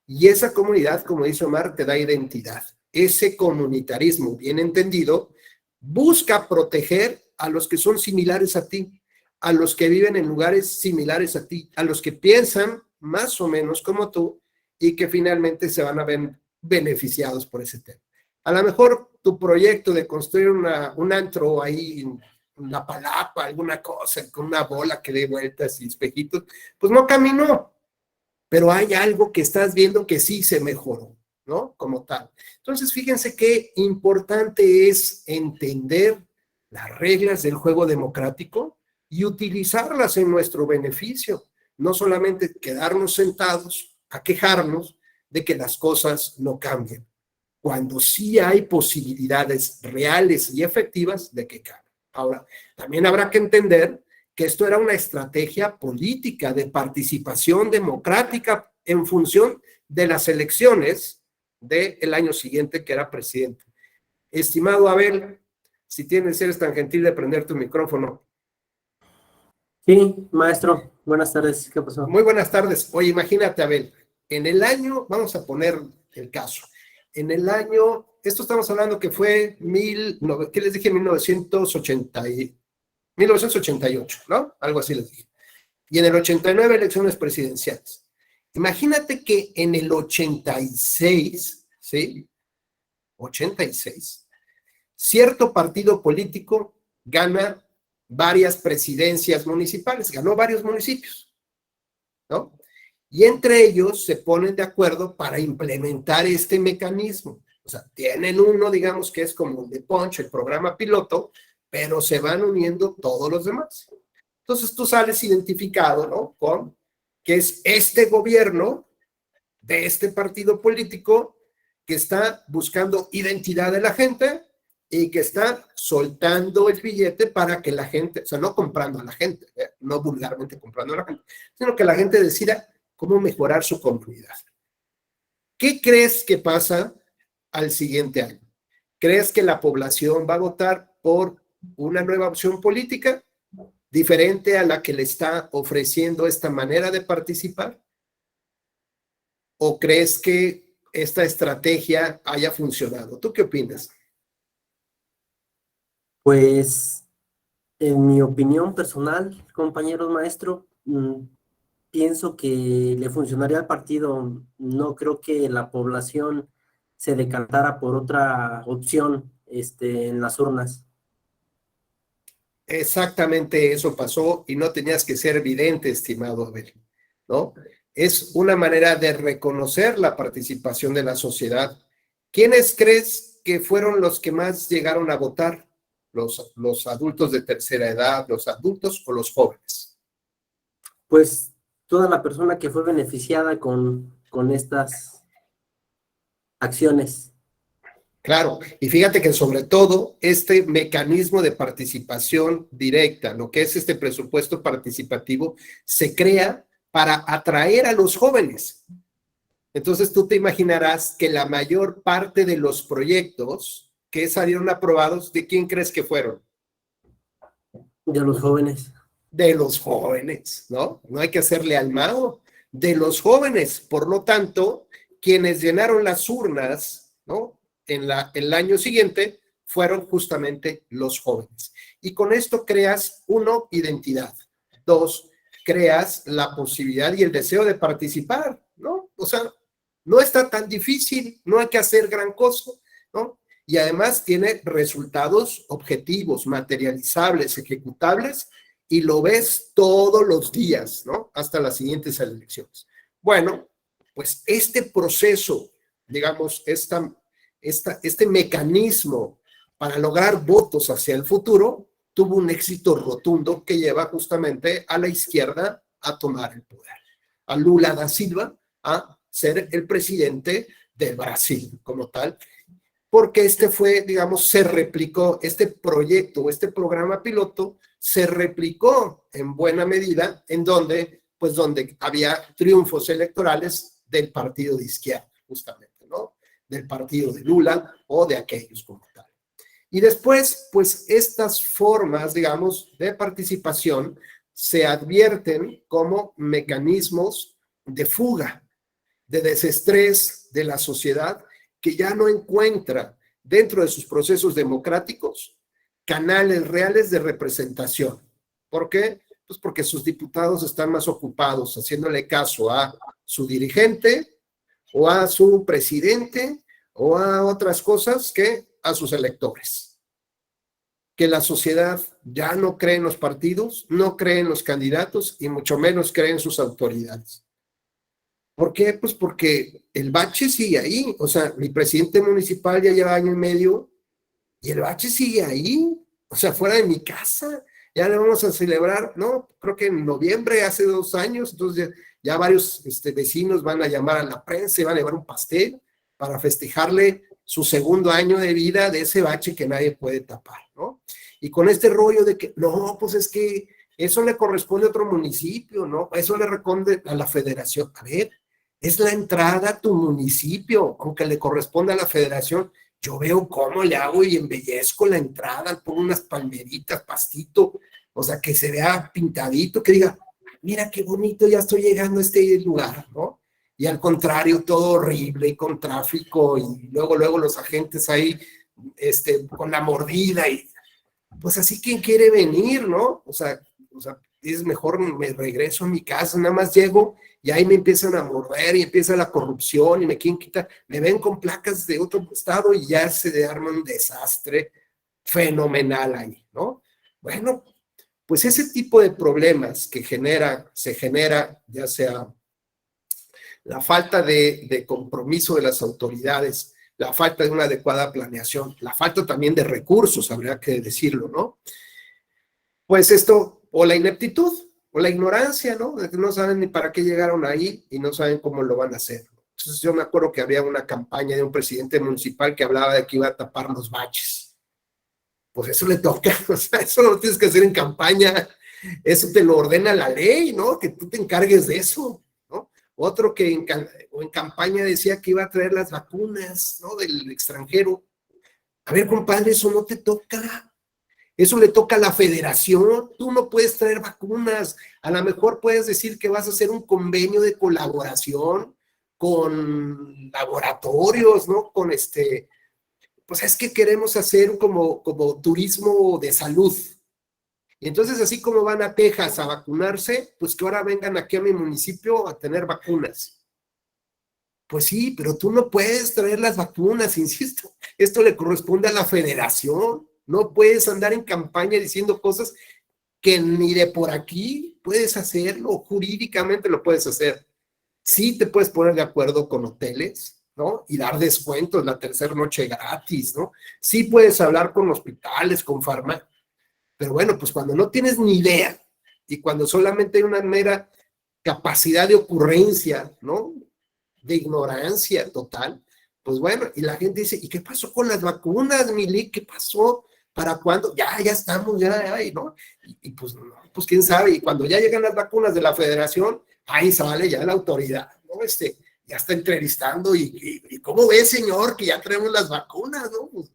y esa comunidad, como dice Omar, te da identidad. Ese comunitarismo, bien entendido, busca proteger a los que son similares a ti, a los que viven en lugares similares a ti, a los que piensan más o menos como tú y que finalmente se van a ver beneficiados por ese tema. A lo mejor tu proyecto de construir un antro ahí en la Palapa, alguna cosa, con una bola que dé vueltas y espejitos, pues no caminó, pero hay algo que estás viendo que sí se mejoró, ¿no? Como tal. Entonces, fíjense qué importante es entender las reglas del juego democrático y utilizarlas en nuestro beneficio. No solamente quedarnos sentados a quejarnos de que las cosas no cambien, cuando sí hay posibilidades reales y efectivas de que cambien. Ahora, también habrá que entender que esto era una estrategia política de participación democrática en función de las elecciones del año siguiente, que era presidente. Estimado Abel, si eres tan gentil de prender tu micrófono. Sí, maestro, buenas tardes, ¿qué pasó? Muy buenas tardes. Oye, imagínate, Abel, en el año, vamos a poner el caso, en el año, esto estamos hablando que fue, ¿qué les dije? 1988, ¿no? Algo así les dije. Y en el 89 elecciones presidenciales. Imagínate que en el 86, ¿sí? 86, cierto partido político gana varias presidencias municipales, ganó varios municipios, ¿no? Y entre ellos se ponen de acuerdo para implementar este mecanismo. O sea, tienen uno, digamos, que es como el de Poncho, el programa piloto, pero se van uniendo todos los demás. Entonces tú sales identificado, ¿no? Con que es este gobierno de este partido político que está buscando identidad de la gente y que está soltando el billete para que la gente, o sea, no comprando a la gente, no vulgarmente comprando a la gente, sino que la gente decida cómo mejorar su comunidad. ¿Qué crees que pasa al siguiente año? ¿Crees que la población va a votar por una nueva opción política diferente a la que le está ofreciendo esta manera de participar? ¿O crees que esta estrategia haya funcionado? ¿Tú qué opinas? Pues, en mi opinión personal, compañeros maestro, pienso que le funcionaría al partido. No creo que la población se decantara por otra opción, en las urnas. Exactamente eso pasó y no tenías que ser evidente, estimado Abel, ¿no? Es una manera de reconocer la participación de la sociedad. ¿Quiénes crees que fueron los que más llegaron a votar? Los adultos de tercera edad, los adultos o los jóvenes. Pues toda la persona que fue beneficiada con estas acciones. Claro, y fíjate que sobre todo este mecanismo de participación directa, lo que es este presupuesto participativo, se crea para atraer a los jóvenes. Entonces tú te imaginarás que la mayor parte de los proyectos que salieron aprobados, ¿de quién crees que fueron? De los jóvenes. De los jóvenes, ¿no? No hay que hacerle al mago, de los jóvenes. Por lo tanto, quienes llenaron las urnas, ¿no? El año siguiente fueron justamente los jóvenes. Y con esto creas, uno, identidad. Dos, creas la posibilidad y el deseo de participar, ¿no? O sea, no está tan difícil, no hay que hacer gran cosa, ¿no? Y además tiene resultados objetivos, materializables, ejecutables, y lo ves todos los días, ¿no? Hasta las siguientes elecciones. Bueno, pues este proceso, digamos, este mecanismo para lograr votos hacia el futuro tuvo un éxito rotundo que lleva justamente a la izquierda a tomar el poder, a Lula da Silva a ser el presidente de Brasil como tal, porque se replicó, este proyecto, este programa piloto se replicó en buena medida en donde había triunfos electorales del partido de izquierda, justamente, ¿no? Del partido de Lula o de aquellos como tal. Y después, pues estas formas, digamos, de participación se advierten como mecanismos de fuga, de desestrés de la sociedad que ya no encuentra dentro de sus procesos democráticos canales reales de representación. ¿Por qué? Pues porque sus diputados están más ocupados haciéndole caso a su dirigente o a su presidente o a otras cosas que a sus electores. Que la sociedad ya no cree en los partidos, no cree en los candidatos y mucho menos cree en sus autoridades. ¿Por qué? Pues porque el bache sigue ahí. O sea, mi presidente municipal ya lleva año y medio y el bache sigue ahí. O sea, fuera de mi casa. Ya le vamos a celebrar, ¿no? Creo que en noviembre, hace 2 años, entonces ya varios vecinos van a llamar a la prensa y van a llevar un pastel para festejarle su 2.º año de vida de ese bache que nadie puede tapar, ¿no? Y con este rollo de que, no, pues es que eso le corresponde a otro municipio, ¿no? Eso le responde a la federación. A ver, es la entrada a tu municipio, aunque le corresponda a la federación. Yo veo cómo le hago y embellezco la entrada, pongo unas palmeritas, pastito, o sea, que se vea pintadito, que diga, mira qué bonito, ya estoy llegando a este lugar, ¿no? Y al contrario, todo horrible y con tráfico y luego los agentes ahí con la mordida y pues así, ¿quién quiere venir, no? O sea, es mejor me regreso a mi casa, nada más llego y ahí me empiezan a morder y empieza la corrupción y me quieren quitar, me ven con placas de otro estado y ya se arma un desastre fenomenal ahí, ¿no? Bueno, pues ese tipo de problemas que se genera, ya sea la falta de compromiso de las autoridades, la falta de una adecuada planeación, la falta también de recursos, habría que decirlo, ¿no? Pues esto, o la ineptitud, o la ignorancia, ¿no? De que no saben ni para qué llegaron ahí y no saben cómo lo van a hacer. Entonces yo me acuerdo que había una campaña de un presidente municipal que hablaba de que iba a tapar los baches. Pues eso le toca, o sea, eso no lo tienes que hacer en campaña, eso te lo ordena la ley, ¿no? Que tú te encargues de eso, ¿no? Otro que en campaña decía que iba a traer las vacunas, ¿no? Del extranjero. A ver, compadre, eso no te toca. Eso le toca a la federación. Tú no puedes traer vacunas. A lo mejor puedes decir que vas a hacer un convenio de colaboración con laboratorios, ¿no? Con pues es que queremos hacer como turismo de salud. Y entonces, así como van a Texas a vacunarse, pues que ahora vengan aquí a mi municipio a tener vacunas. Pues sí, pero tú no puedes traer las vacunas, insisto. Esto le corresponde a la federación. No puedes andar en campaña diciendo cosas que ni de por aquí puedes hacerlo, jurídicamente lo puedes hacer. Sí te puedes poner de acuerdo con hoteles, ¿no? Y dar descuentos la tercera noche gratis, ¿no? Sí puedes hablar con hospitales, con farmacias. Pero bueno, pues cuando no tienes ni idea y cuando solamente hay una mera capacidad de ocurrencia, ¿no? De ignorancia total, pues bueno, y la gente dice, ¿y qué pasó con las vacunas, Mili? ¿Qué pasó? ¿Para cuándo? Ya estamos, ¿no? Y pues, no, pues quién sabe, y cuando ya llegan las vacunas de la federación, ahí sale ya la autoridad, ¿no? Ya está entrevistando, y ¿cómo ve, señor, que ya traemos las vacunas, ¿no? Pues,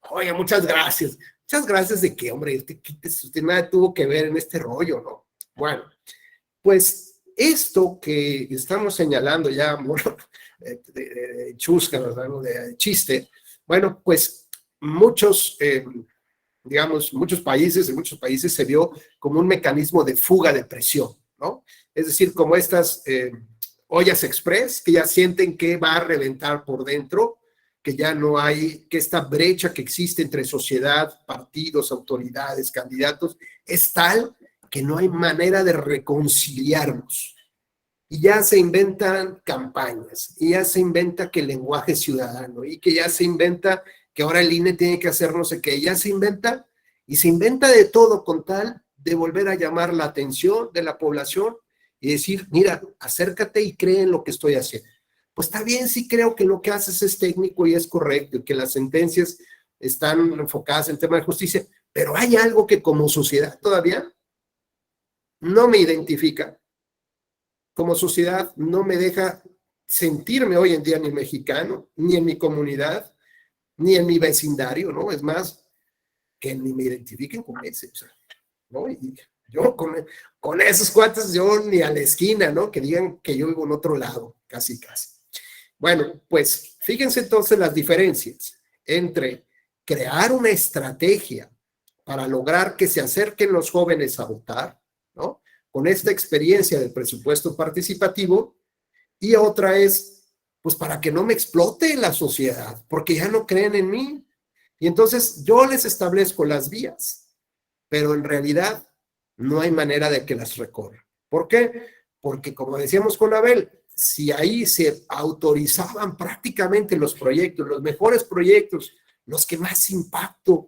oye, muchas gracias. Muchas gracias de que, hombre, usted nada tuvo que ver en este rollo, ¿no? Bueno, pues esto que estamos señalando ya, bueno, de chusca, ¿verdad? De chiste, bueno, pues digamos, en muchos países se vio como un mecanismo de fuga de presión, ¿no? Es decir, como estas ollas express que ya sienten que va a reventar por dentro, que ya no hay, que esta brecha que existe entre sociedad, partidos, autoridades, candidatos, es tal que no hay manera de reconciliarnos. Y ya se inventan campañas, y ya se inventa que el lenguaje ciudadano, y que ya se inventa que ahora el INE tiene que hacer no sé qué, ya se inventa, y se inventa de todo con tal de volver a llamar la atención de la población y decir, mira, acércate y cree en lo que estoy haciendo. Pues está bien, sí creo que lo que haces es técnico y es correcto, y que las sentencias están enfocadas en tema de justicia, pero hay algo que como sociedad todavía no me identifica. Como sociedad no me deja sentirme hoy en día ni mexicano, ni en mi comunidad, ni en mi vecindario, ¿no? Es más, que ni me identifiquen con ese, o sea, ¿no? Y yo con esos cuates, yo ni a la esquina, ¿no? Que digan que yo vivo en otro lado, casi. Bueno, pues fíjense entonces las diferencias entre crear una estrategia para lograr que se acerquen los jóvenes a votar, ¿no? Con esta experiencia del presupuesto participativo, y otra es, pues para que no me explote la sociedad, porque ya no creen en mí. Y entonces yo les establezco las vías, pero en realidad no hay manera de que las recorran. ¿Por qué? Porque como decíamos con Abel, si ahí se autorizaban prácticamente los proyectos, los mejores proyectos, los que más impacto,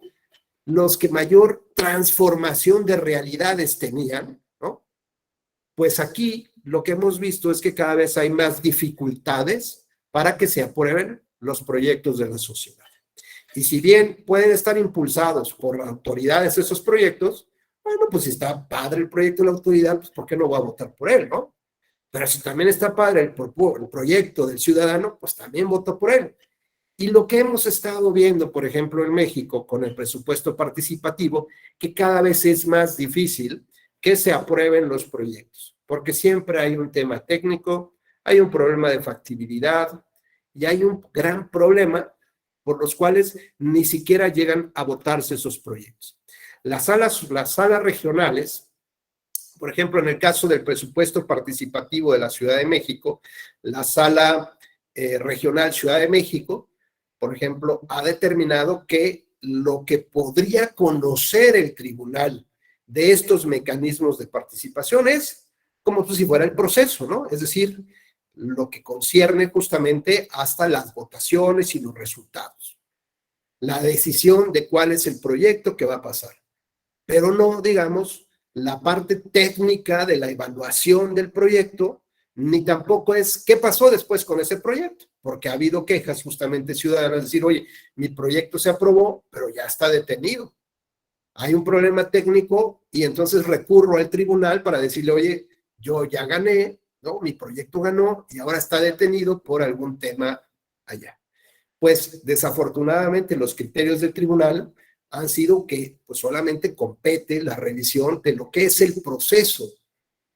los que mayor transformación de realidades tenían, ¿no? Pues aquí lo que hemos visto es que cada vez hay más dificultades para que se aprueben los proyectos de la sociedad. Y si bien pueden estar impulsados por autoridades esos proyectos, bueno, pues si está padre el proyecto de la autoridad, pues ¿por qué no voy a votar por él, no? Pero si también está padre el proyecto del ciudadano, pues también voto por él. Y lo que hemos estado viendo, por ejemplo, en México con el presupuesto participativo, que cada vez es más difícil que se aprueben los proyectos, porque siempre hay un tema técnico, hay un problema de factibilidad y hay un gran problema por los cuales ni siquiera llegan a votarse esos proyectos. Las salas regionales, por ejemplo, en el caso del presupuesto participativo de la Ciudad de México, la sala regional Ciudad de México, por ejemplo, ha determinado que lo que podría conocer el tribunal de estos mecanismos de participación es como si fuera el proceso, ¿no? Es decir, lo que concierne justamente hasta las votaciones y los resultados. La decisión de cuál es el proyecto que va a pasar. Pero no, digamos, la parte técnica de la evaluación del proyecto, ni tampoco es qué pasó después con ese proyecto, porque ha habido quejas justamente ciudadanas, decir, oye, mi proyecto se aprobó, pero ya está detenido. Hay un problema técnico y entonces recurro al tribunal para decirle, oye, yo ya gané, ¿no? Mi proyecto ganó y ahora está detenido por algún tema allá. Pues desafortunadamente los criterios del tribunal han sido que pues, solamente compete la revisión de lo que es el proceso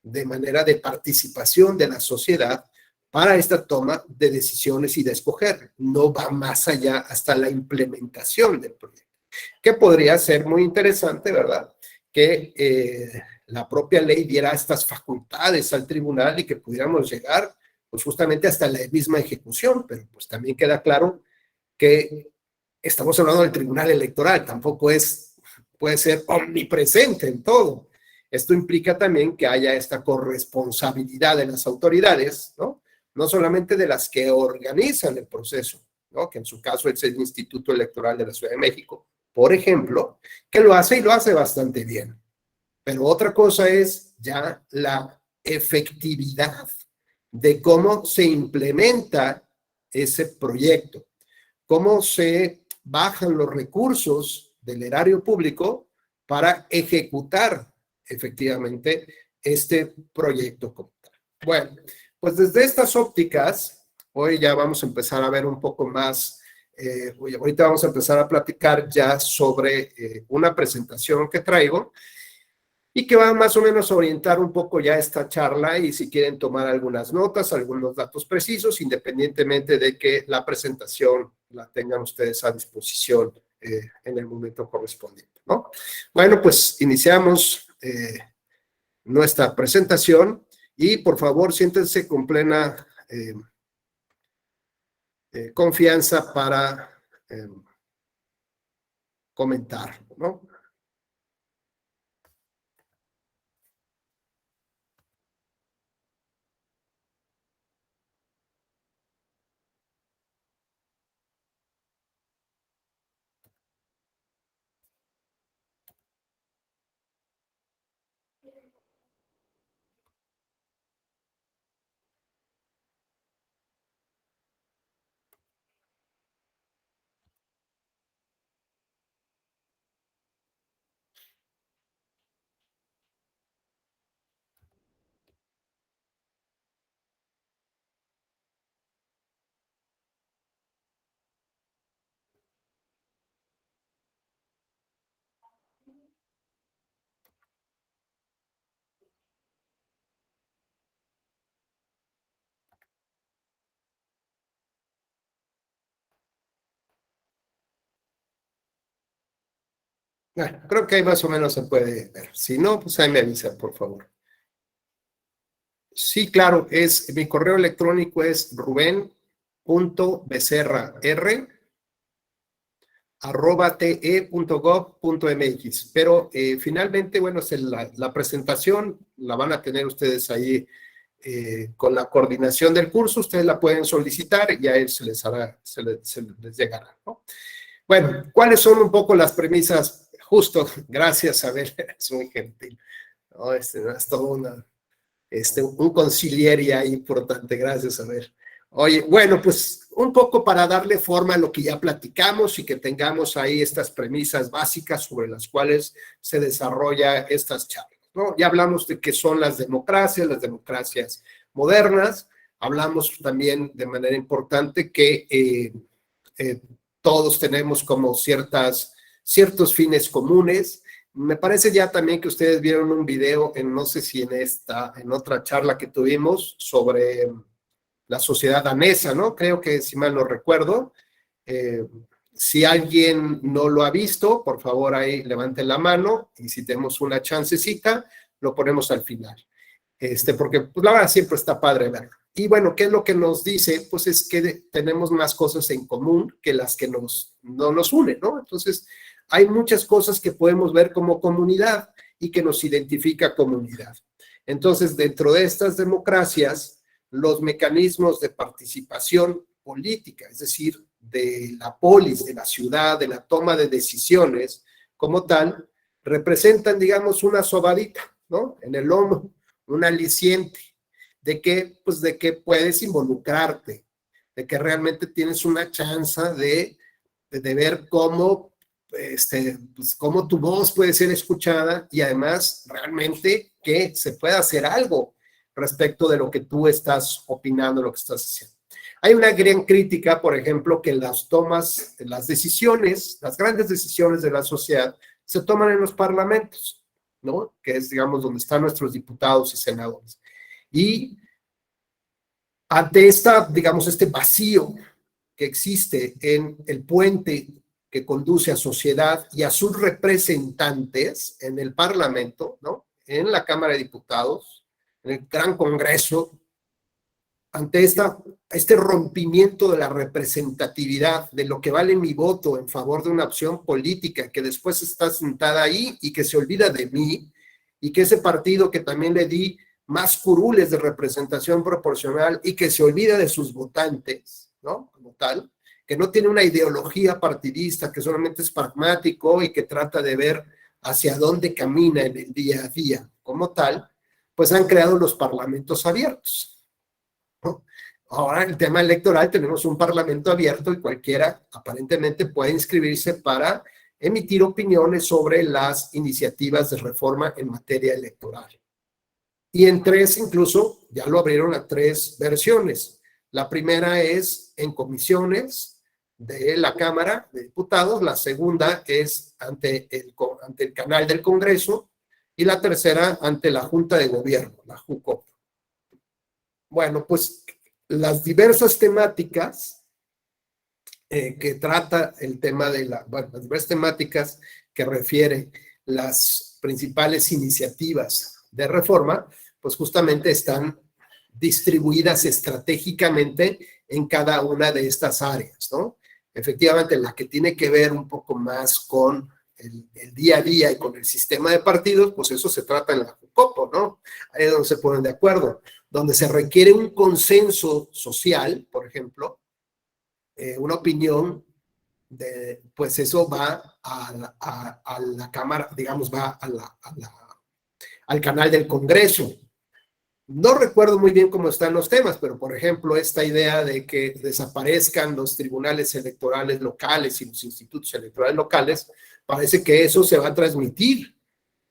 de manera de participación de la sociedad para esta toma de decisiones y de escoger. No va más allá hasta la implementación del proyecto. Que podría ser muy interesante, ¿verdad? Que la propia ley diera estas facultades al tribunal y que pudiéramos llegar pues justamente hasta la misma ejecución, pero pues también queda claro que estamos hablando del tribunal electoral, tampoco puede ser omnipresente en todo. Esto implica también que haya esta corresponsabilidad de las autoridades, ¿no? No solamente de las que organizan el proceso, ¿no? Que en su caso es el Instituto Electoral de la Ciudad de México, por ejemplo, que lo hace y lo hace bastante bien. Pero otra cosa es ya la efectividad de cómo se implementa ese proyecto, cómo se bajan los recursos del erario público para ejecutar efectivamente este proyecto como tal. Bueno, pues desde estas ópticas, hoy ya vamos a empezar a ver un poco más. Ahorita vamos a empezar a platicar ya sobre una presentación que traigo y que va más o menos a orientar un poco ya esta charla y si quieren tomar algunas notas, algunos datos precisos, independientemente de que la presentación la tengan ustedes a disposición en el momento correspondiente, ¿no? Bueno, pues iniciamos nuestra presentación y por favor siéntense con plena confianza para comentar, ¿no? Bueno, creo que ahí más o menos se puede ver. Si no, pues ahí me avisa, por favor. Sí, claro, mi correo electrónico es ruben.becerra@te.gov.mx, pero finalmente, bueno, la presentación la van a tener ustedes ahí con la coordinación del curso, ustedes la pueden solicitar y a él se les llegará, ¿no? Bueno, ¿cuáles son un poco las premisas? Justo, gracias, Abel, es muy gentil. No, es todo un concilieria importante, gracias, Abel. Oye, bueno, pues un poco para darle forma a lo que ya platicamos y que tengamos ahí estas premisas básicas sobre las cuales se desarrolla estas charlas, ¿no? Ya hablamos de qué son las democracias modernas, hablamos también de manera importante que todos tenemos como ciertos fines comunes. Me parece ya también que ustedes vieron un video, no sé si en otra charla que tuvimos sobre la sociedad danesa, ¿no? Creo que si mal no recuerdo. Si alguien no lo ha visto, por favor ahí levanten la mano y si tenemos una chancecita, lo ponemos al final. Porque pues, la verdad siempre está padre verlo. Y bueno, ¿qué es lo que nos dice? Pues es que tenemos más cosas en común que las que no nos unen, ¿no? Entonces, hay muchas cosas que podemos ver como comunidad y que nos identifica comunidad. Entonces, dentro de estas democracias, los mecanismos de participación política, es decir, de la polis, de la ciudad, de la toma de decisiones como tal, representan, digamos, una sobadita, ¿no? En el lomo, un aliciente pues de que puedes involucrarte, de que realmente tienes una chance de ver cómo, pues, cómo tu voz puede ser escuchada y además realmente que se pueda hacer algo respecto de lo que tú estás opinando, lo que estás haciendo. Hay una gran crítica, por ejemplo, que las decisiones, las grandes decisiones de la sociedad se toman en los parlamentos, ¿no? Que es, digamos, donde están nuestros diputados y senadores. Y ante digamos, este vacío que existe en el puente que conduce a sociedad y a sus representantes en el Parlamento, ¿no? En la Cámara de Diputados, en el Gran Congreso, ante este rompimiento de la representatividad, de lo que vale mi voto en favor de una opción política que después está sentada ahí y que se olvida de mí, y que ese partido que también le di más curules de representación proporcional y que se olvida de sus votantes, ¿no? Como tal, que no tiene una ideología partidista, que solamente es pragmático y que trata de ver hacia dónde camina en el día a día como tal, pues han creado los parlamentos abiertos, ¿no? Ahora, el tema electoral, tenemos un parlamento abierto y cualquiera aparentemente puede inscribirse para emitir opiniones sobre las iniciativas de reforma en materia electoral. Y en 3, incluso, ya lo abrieron a 3 versiones. La primera es en comisiones de la Cámara de Diputados, la segunda es ante el canal del Congreso y la tercera ante la Junta de Gobierno, la JUCO. Bueno, pues las diversas temáticas que trata el tema de las diversas temáticas que refiere las principales iniciativas de reforma, pues justamente están distribuidas estratégicamente en cada una de estas áreas, ¿no? Efectivamente, la que tiene que ver un poco más con el día a día y con el sistema de partidos, pues eso se trata en la JUCOPO, ¿no? Ahí es donde se ponen de acuerdo, donde se requiere un consenso social, por ejemplo, una opinión, pues eso va a la Cámara, digamos, va al canal del Congreso. No recuerdo muy bien cómo están los temas, pero por ejemplo, esta idea de que desaparezcan los tribunales electorales locales y los institutos electorales locales, parece que eso se va a transmitir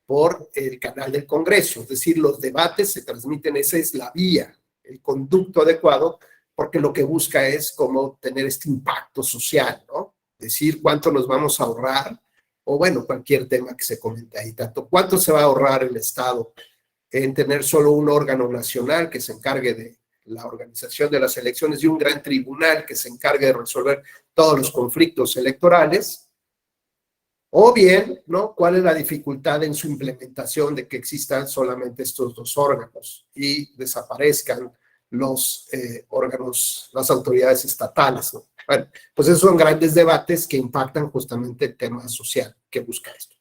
por el canal del Congreso, es decir, los debates se transmiten, esa es la vía, el conducto adecuado, porque lo que busca es cómo tener este impacto social, ¿no? Decir cuánto nos vamos a ahorrar, o bueno, cualquier tema que se comente ahí, tanto cuánto se va a ahorrar el Estado en tener solo un órgano nacional que se encargue de la organización de las elecciones y un gran tribunal que se encargue de resolver todos los conflictos electorales, o bien, ¿no? ¿Cuál es la dificultad en su implementación de que existan solamente estos 2 órganos y desaparezcan los órganos, las autoridades estatales, ¿no? Bueno, pues esos son grandes debates que impactan justamente el tema social que busca esto.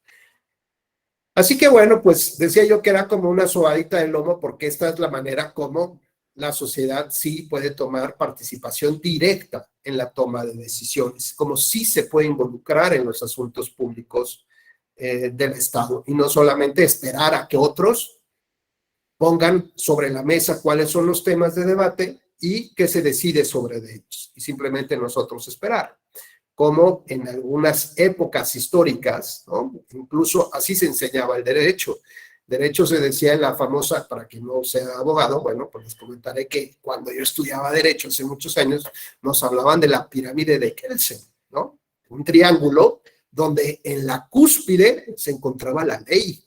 Así que bueno, pues decía yo que era como una sobadita de lomo porque esta es la manera como la sociedad sí puede tomar participación directa en la toma de decisiones, como sí se puede involucrar en los asuntos públicos del Estado y no solamente esperar a que otros pongan sobre la mesa cuáles son los temas de debate y que se decide sobre ellos y simplemente nosotros esperar. Como en algunas épocas históricas, ¿no? Incluso así se enseñaba el derecho. Derecho se decía en la famosa, para quien no sea abogado, bueno, pues les comentaré que cuando yo estudiaba derecho hace muchos años, nos hablaban de la pirámide de Kelsen, ¿no? Un triángulo donde en la cúspide se encontraba la ley.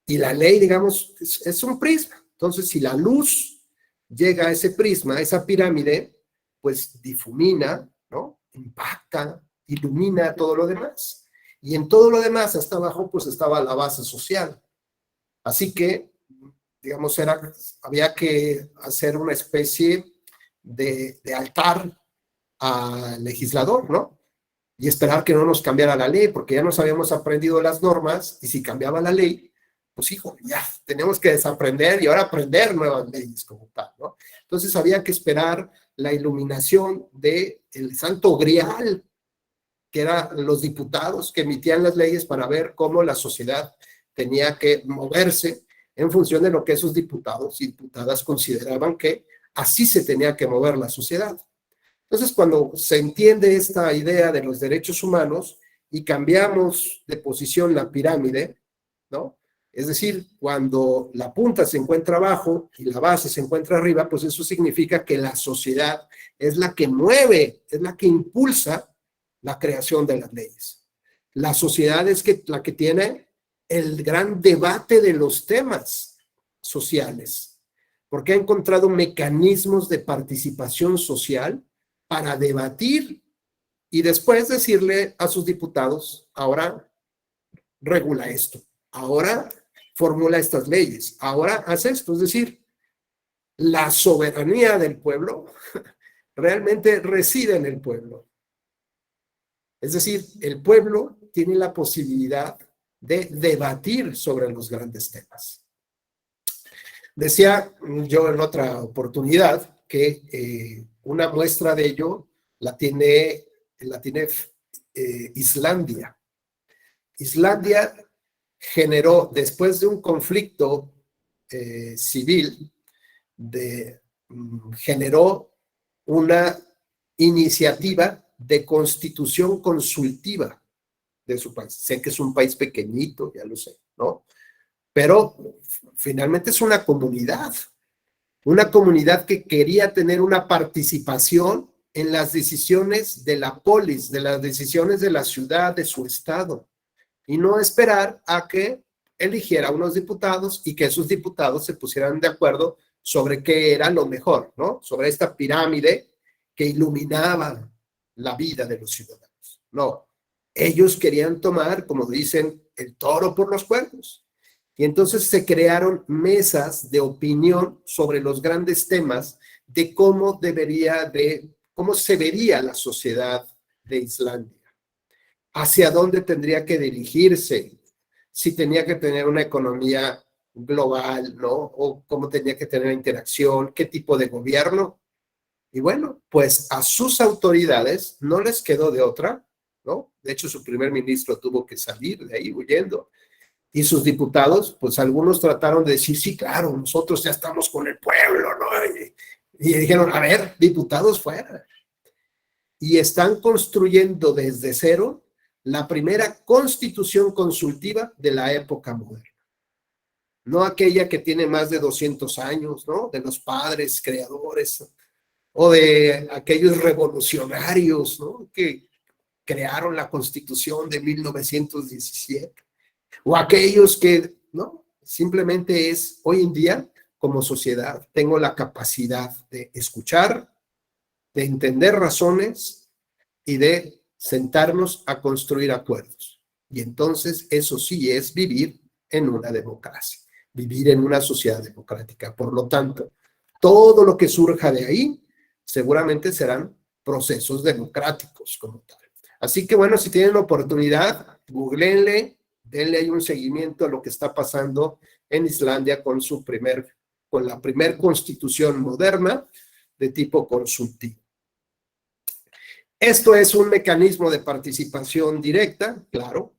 Y la ley, digamos, es un prisma. Entonces, si la luz llega a ese prisma, a esa pirámide, pues difumina, ¿no? Impacta, ilumina todo lo demás. Y en todo lo demás, hasta abajo, pues estaba la base social. Así que, digamos, había que hacer una especie de altar al legislador, ¿no? Y esperar que no nos cambiara la ley, porque ya nos habíamos aprendido las normas, y si cambiaba la ley, pues hijo, ya tenemos que desaprender y ahora aprender nuevas leyes como tal, ¿no? Entonces había que esperar la iluminación del santo grial, que eran los diputados que emitían las leyes para ver cómo la sociedad tenía que moverse en función de lo que esos diputados y diputadas consideraban que así se tenía que mover la sociedad. Entonces, cuando se entiende esta idea de los derechos humanos y cambiamos de posición la pirámide, ¿no? Es decir, cuando la punta se encuentra abajo y la base se encuentra arriba, pues eso significa que la sociedad es la que mueve, es la que impulsa la creación de las leyes. La sociedad es la que tiene el gran debate de los temas sociales, porque ha encontrado mecanismos de participación social para debatir y después decirle a sus diputados, ahora regula esto, ahora formula estas leyes, ahora haz esto. Es decir, la soberanía del pueblo realmente reside en el pueblo. Es decir, el pueblo tiene la posibilidad de debatir sobre los grandes temas. Decía yo en otra oportunidad que una muestra de ello la tiene Islandia. Islandia generó, después de un conflicto civil, generó una iniciativa de constitución consultiva de su país. Sé que es un país pequeñito, ya lo sé, ¿no? Pero finalmente es una comunidad que quería tener una participación en las decisiones de la polis, de las decisiones de la ciudad, de su estado, y no esperar a que eligiera unos diputados y que esos diputados se pusieran de acuerdo sobre qué era lo mejor, ¿no? Sobre esta pirámide que iluminaba la vida de los ciudadanos. No, ellos querían tomar, como dicen, el toro por los cuernos. Y entonces se crearon mesas de opinión sobre los grandes temas de cómo se vería la sociedad de Islandia, hacia dónde tendría que dirigirse, si tenía que tener una economía global, ¿no? O cómo tenía que tener interacción, qué tipo de gobierno. Y bueno, pues a sus autoridades no les quedó de otra, ¿no? De hecho, su primer ministro tuvo que salir de ahí huyendo. Y sus diputados, pues algunos trataron de decir, sí, claro, nosotros ya estamos con el pueblo, ¿no? Y dijeron, a ver, diputados fuera. Y están construyendo desde cero la primera constitución consultiva de la época moderna. No aquella que tiene más de 200 años, ¿no? De los padres creadores, o de aquellos revolucionarios, ¿no? Que crearon la Constitución de 1917. O aquellos que, ¿no? Simplemente es, hoy en día, como sociedad, tengo la capacidad de escuchar, de entender razones y de sentarnos a construir acuerdos. Y entonces eso sí es vivir en una democracia, vivir en una sociedad democrática. Por lo tanto, todo lo que surja de ahí seguramente serán procesos democráticos como tal. Así que bueno, si tienen la oportunidad, googleenle, denle ahí un seguimiento a lo que está pasando en Islandia con la primer constitución moderna de tipo consultivo. Esto es un mecanismo de participación directa, claro,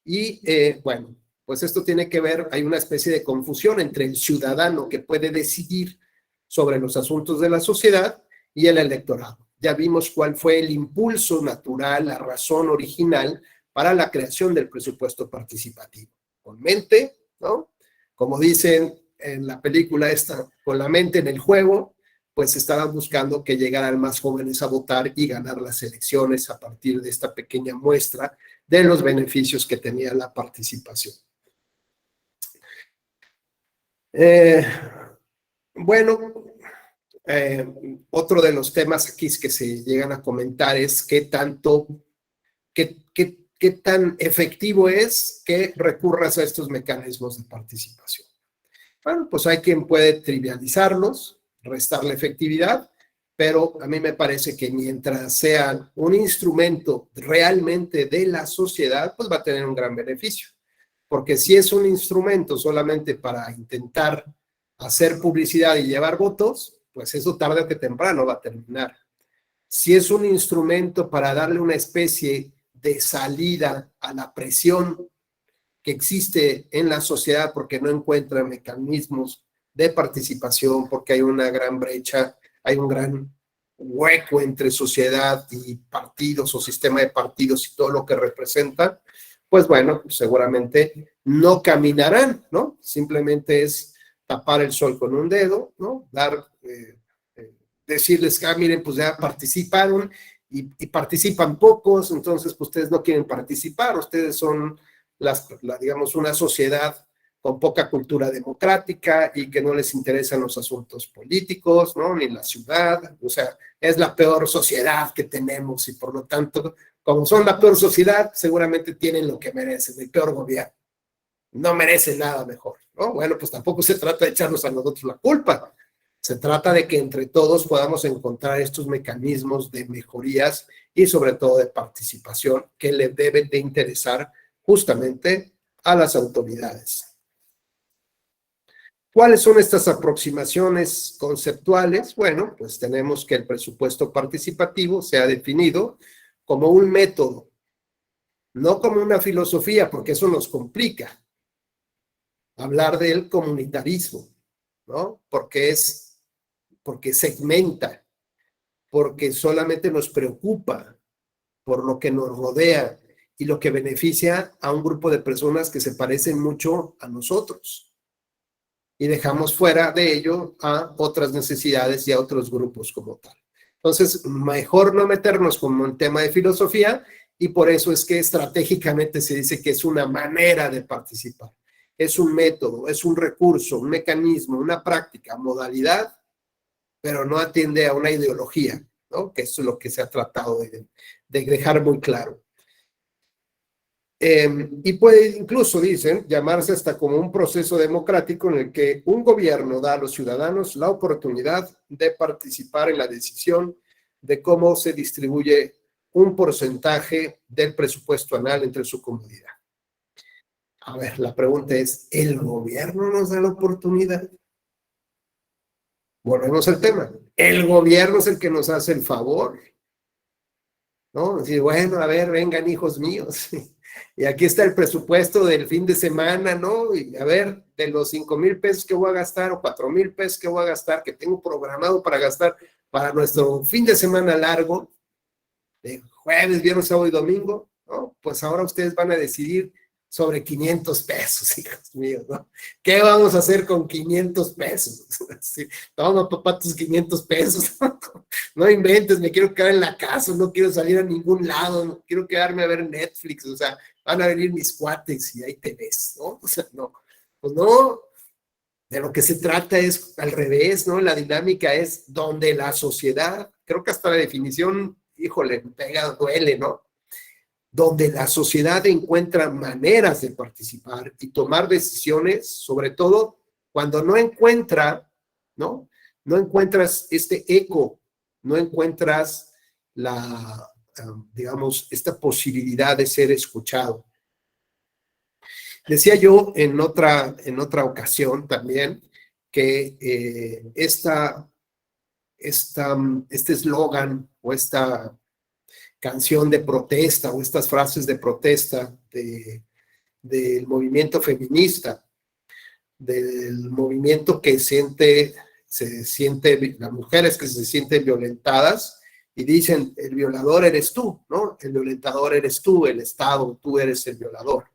y bueno, pues esto tiene que ver, hay una especie de confusión entre el ciudadano que puede decidir sobre los asuntos de la sociedad y el electorado. Ya vimos cuál fue el impulso natural, la razón original para la creación del presupuesto participativo. Con mente, ¿no? Como dicen en la película esta, con la mente en el juego, pues estaban buscando que llegaran más jóvenes a votar y ganar las elecciones a partir de esta pequeña muestra de los beneficios que tenía la participación. Bueno, otro de los temas aquí que se llegan a comentar es qué tan efectivo es que recurras a estos mecanismos de participación. Bueno, pues hay quien puede trivializarlos, restarle efectividad, pero a mí me parece que mientras sean un instrumento realmente de la sociedad, pues va a tener un gran beneficio. Porque si es un instrumento solamente para intentar hacer publicidad y llevar votos, pues eso tarde o que temprano va a terminar. Si es un instrumento para darle una especie de salida a la presión que existe en la sociedad porque no encuentra mecanismos de participación, porque hay una gran brecha, hay un gran hueco entre sociedad y partidos o sistema de partidos y todo lo que representa, pues bueno, seguramente no caminarán, ¿no? Simplemente es tapar el sol con un dedo, ¿no? Decirles, miren, pues ya participaron y participan pocos, entonces pues ustedes no quieren participar, ustedes son, digamos, una sociedad con poca cultura democrática y que no les interesan los asuntos políticos, ¿no? Ni la ciudad, o sea, es la peor sociedad que tenemos y por lo tanto, como son la peor sociedad, seguramente tienen lo que merecen, el peor gobierno. No merecen nada mejor, ¿no? Bueno, pues tampoco se trata de echarnos a nosotros la culpa. Se trata de que entre todos podamos encontrar estos mecanismos de mejorías y sobre todo de participación que le deben de interesar justamente a las autoridades. ¿Cuáles son estas aproximaciones conceptuales? Bueno, pues tenemos que el presupuesto participativo se ha definido como un método, no como una filosofía, porque eso nos complica. Hablar del comunitarismo, ¿no? Porque segmenta, porque solamente nos preocupa por lo que nos rodea y lo que beneficia a un grupo de personas que se parecen mucho a nosotros. Y dejamos fuera de ello a otras necesidades y a otros grupos como tal. Entonces, mejor no meternos como un tema de filosofía y por eso es que estratégicamente se dice que es una manera de participar. Es un método, es un recurso, un mecanismo, una práctica, modalidad, pero no atiende a una ideología, ¿no? Que eso es lo que se ha tratado de dejar muy claro. Y puede incluso, dicen, llamarse hasta como un proceso democrático en el que un gobierno da a los ciudadanos la oportunidad de participar en la decisión de cómo se distribuye un porcentaje del presupuesto anual entre su comunidad. A ver, la pregunta es, ¿el gobierno nos da la oportunidad? Volvemos al tema. El gobierno es el que nos hace el favor, ¿no? Decir, bueno, a ver, vengan hijos míos. Y aquí está el presupuesto del fin de semana, ¿no? Y a ver, de los 5,000 pesos que voy a gastar o 4,000 pesos que voy a gastar, que tengo programado para gastar para nuestro fin de semana largo, de jueves, viernes, sábado y domingo, ¿no? Pues ahora ustedes van a decidir sobre 500 pesos, hijos míos, ¿no? ¿Qué vamos a hacer con 500 pesos? Sí, toma, papá, tus 500 pesos. No inventes, me quiero quedar en la casa, no quiero salir a ningún lado, no quiero quedarme a ver Netflix, o sea, van a venir mis cuates y ahí te ves, ¿no? O sea, no, pues no, de lo que se trata es al revés, ¿no? La dinámica es donde la sociedad, creo que hasta la definición, híjole, pega, duele, ¿no? Donde la sociedad encuentra maneras de participar y tomar decisiones, sobre todo cuando no encuentra, ¿no? No encuentras este eco, no encuentras digamos, esta posibilidad de ser escuchado. Decía yo en otra ocasión también que este eslogan o esta canción de protesta o estas frases de protesta del movimiento feminista, del movimiento que las mujeres que se sienten violentadas y dicen, el violador eres tú, ¿no? El violentador eres tú, el Estado, tú eres el violador.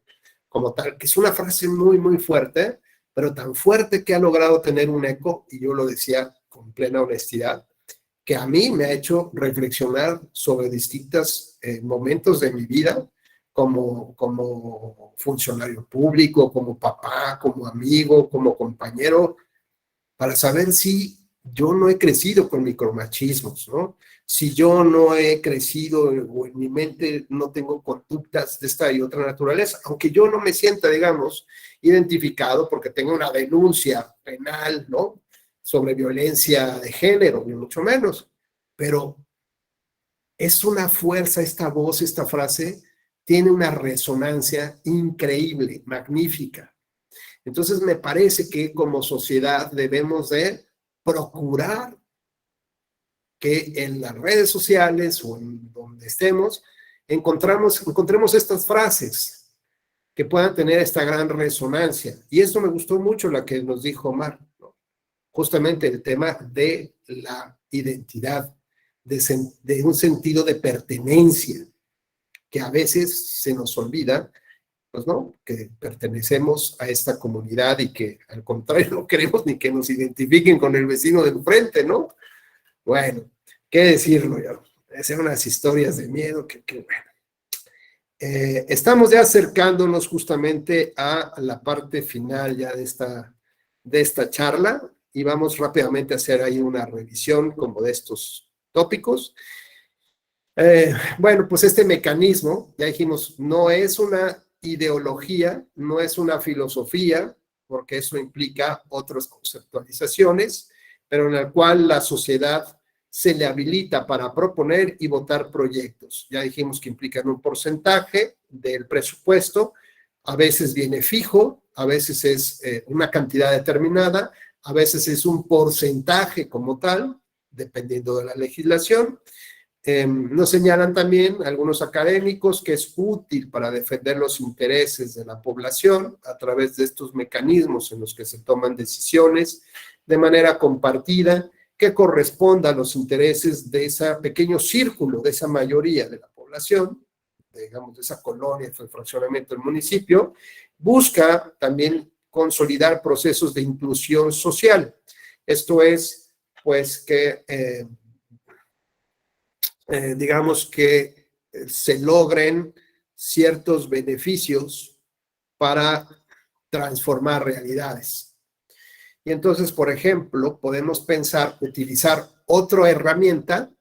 Como tal, que es una frase muy, muy fuerte, pero tan fuerte que ha logrado tener un eco, y yo lo decía con plena honestidad, que a mí me ha hecho reflexionar sobre distintos momentos de mi vida, como funcionario público, como papá, como amigo, como compañero, para saber si yo no he crecido con micromachismos, ¿no? Si yo no he crecido o en mi mente no tengo conductas de esta y otra naturaleza, aunque yo no me sienta, digamos, identificado porque tengo una denuncia penal, ¿no? Sobre violencia de género, ni mucho menos, pero es una fuerza esta voz, esta frase, tiene una resonancia increíble, magnífica. Entonces me parece que como sociedad debemos de procurar que en las redes sociales o en donde estemos encontremos estas frases que puedan tener esta gran resonancia. Y esto me gustó mucho la que nos dijo Omar, ¿no? Justamente el tema de la identidad, de un sentido de pertenencia, que a veces se nos olvida, pues no, que pertenecemos a esta comunidad y que al contrario no queremos ni que nos identifiquen con el vecino del frente, ¿no? Bueno, ¿qué decirlo ya? Son unas historias de miedo que bueno. Estamos ya acercándonos justamente a la parte final ya de esta charla y vamos rápidamente a hacer ahí una revisión como de estos tópicos. Bueno, pues este mecanismo, ya dijimos, no es una ideología, no es una filosofía, porque eso implica otras conceptualizaciones, pero en la cual la sociedad se le habilita para proponer y votar proyectos. Ya dijimos que implican un porcentaje del presupuesto, a veces viene fijo, a veces es una cantidad determinada, a veces es un porcentaje como tal, dependiendo de la legislación. Nos señalan también algunos académicos que es útil para defender los intereses de la población a través de estos mecanismos en los que se toman decisiones de manera compartida que corresponda a los intereses de ese pequeño círculo, de esa mayoría de la población, digamos, de esa colonia, el fraccionamiento del municipio, busca también consolidar procesos de inclusión social. Esto es, pues, que digamos que se logren ciertos beneficios para transformar realidades. Y entonces, por ejemplo, podemos pensar utilizar otra herramienta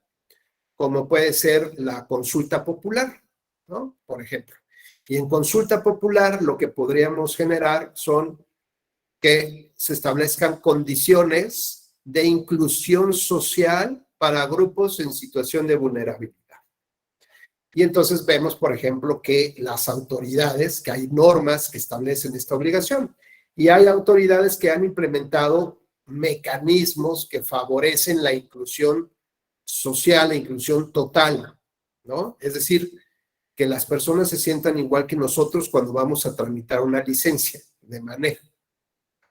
como puede ser la consulta popular, ¿no? Por ejemplo. Y en consulta popular lo que podríamos generar son que se establezcan condiciones de inclusión social para grupos en situación de vulnerabilidad. Y entonces vemos, por ejemplo, que las autoridades, que hay normas que establecen esta obligación, y hay autoridades que han implementado mecanismos que favorecen la inclusión social, la inclusión total, ¿no? Es decir, que las personas se sientan igual que nosotros cuando vamos a tramitar una licencia de manejo.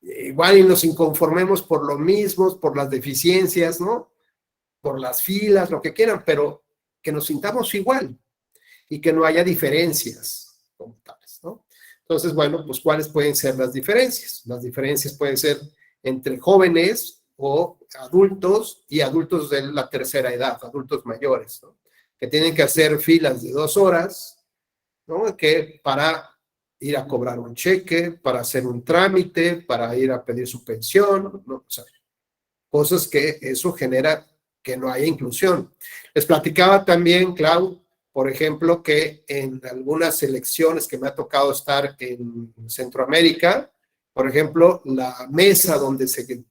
Igual y nos inconformemos por lo mismo, por las deficiencias, ¿no? Por las filas, lo que quieran, pero que nos sintamos igual y que no haya diferencias como tales, ¿no? Entonces, bueno, pues ¿cuáles pueden ser las diferencias? Las diferencias pueden ser entre jóvenes o adultos y adultos de la tercera edad, adultos mayores, ¿no? Que tienen que hacer filas de 2 horas, ¿no? Que para ir a cobrar un cheque, para hacer un trámite, para ir a pedir su pensión, ¿no? O sea, cosas que eso genera que no haya inclusión. Les platicaba también, Clau, por ejemplo, que en algunas elecciones que me ha tocado estar en Centroamérica, por ejemplo, la mesa donde se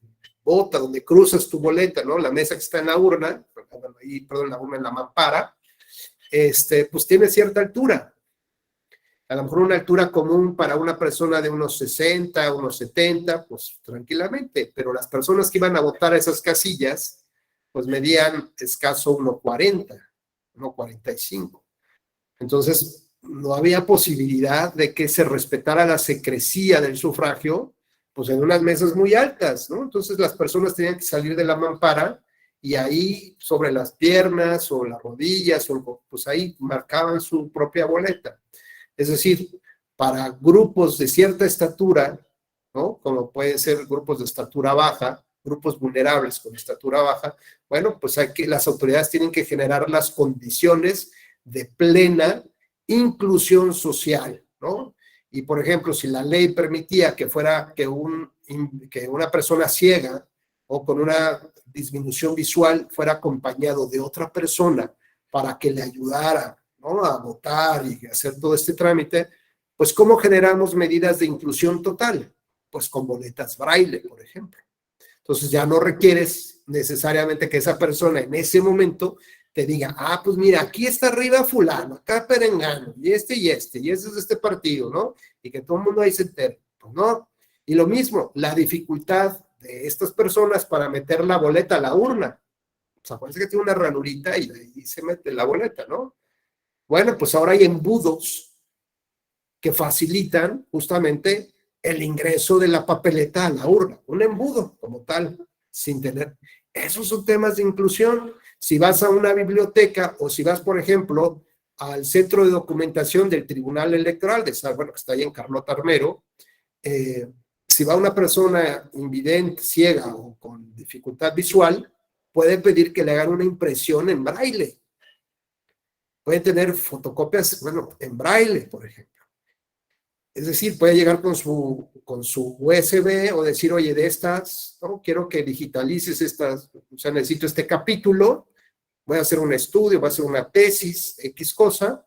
vota, donde cruzas tu boleta, ¿no? La mesa que está en la urna, perdón, la urna en la mampara, pues tiene cierta altura. A lo mejor una altura común para una persona de unos 60, unos 70, pues tranquilamente, pero las personas que iban a votar a esas casillas, pues medían escaso 1.40, 1.45. Entonces, no había posibilidad de que se respetara la secrecía del sufragio, pues en unas mesas muy altas, ¿no? Entonces las personas tenían que salir de la mampara y ahí sobre las piernas o las rodillas, pues ahí marcaban su propia boleta. Es decir, para grupos de cierta estatura, ¿no? Como pueden ser grupos de estatura baja, grupos vulnerables con estatura baja, bueno, pues las autoridades tienen que generar las condiciones de plena inclusión social, ¿no? Y, por ejemplo, si la ley permitía que una persona ciega o con una disminución visual fuera acompañado de otra persona para que le ayudara, ¿no? A votar y hacer todo este trámite, pues ¿cómo generamos medidas de inclusión total? Pues con boletas braille, por ejemplo. Entonces ya no requieres necesariamente que esa persona en ese momento te diga, pues mira, aquí está arriba fulano, acá perengano, y ese es de este partido, ¿no? Y que todo el mundo ahí se entere. Pues no. Y lo mismo, la dificultad de estas personas para meter la boleta a la urna. O sea, parece que tiene una ranurita y ahí se mete la boleta, ¿no? Bueno, pues ahora hay embudos que facilitan justamente el ingreso de la papeleta a la urna, un embudo como tal, sin tener. Esos son temas de inclusión. Si vas a una biblioteca o si vas, por ejemplo, al centro de documentación del Tribunal Electoral, bueno, que está ahí en Carlota Armero, si va una persona invidente, ciega o con dificultad visual, puede pedir que le hagan una impresión en braille. Puede tener fotocopias, bueno, en braille, por ejemplo. Es decir, puede llegar con su USB o decir, oye, de estas, ¿no? Quiero que digitalices estas, o sea, necesito este capítulo, voy a hacer un estudio, voy a hacer una tesis, X cosa,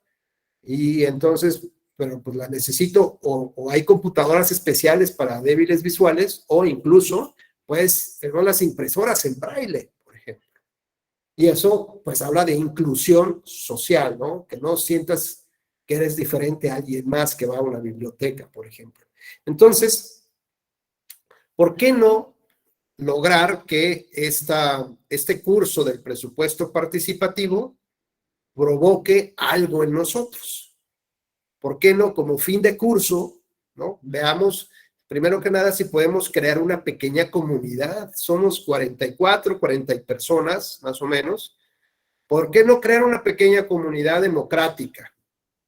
y entonces, bueno, pues la necesito, o hay computadoras especiales para débiles visuales, o incluso, pues, tengo las impresoras en braille, por ejemplo. Y eso, pues, habla de inclusión social, ¿no? Que no sientas que eres diferente a alguien más que va a una biblioteca, por ejemplo. Entonces, ¿por qué no lograr que este curso del presupuesto participativo provoque algo en nosotros? ¿Por qué no, como fin de curso, ¿no? Veamos, primero que nada, si podemos crear una pequeña comunidad. Somos 44, 40 personas, más o menos. ¿Por qué no crear una pequeña comunidad democrática?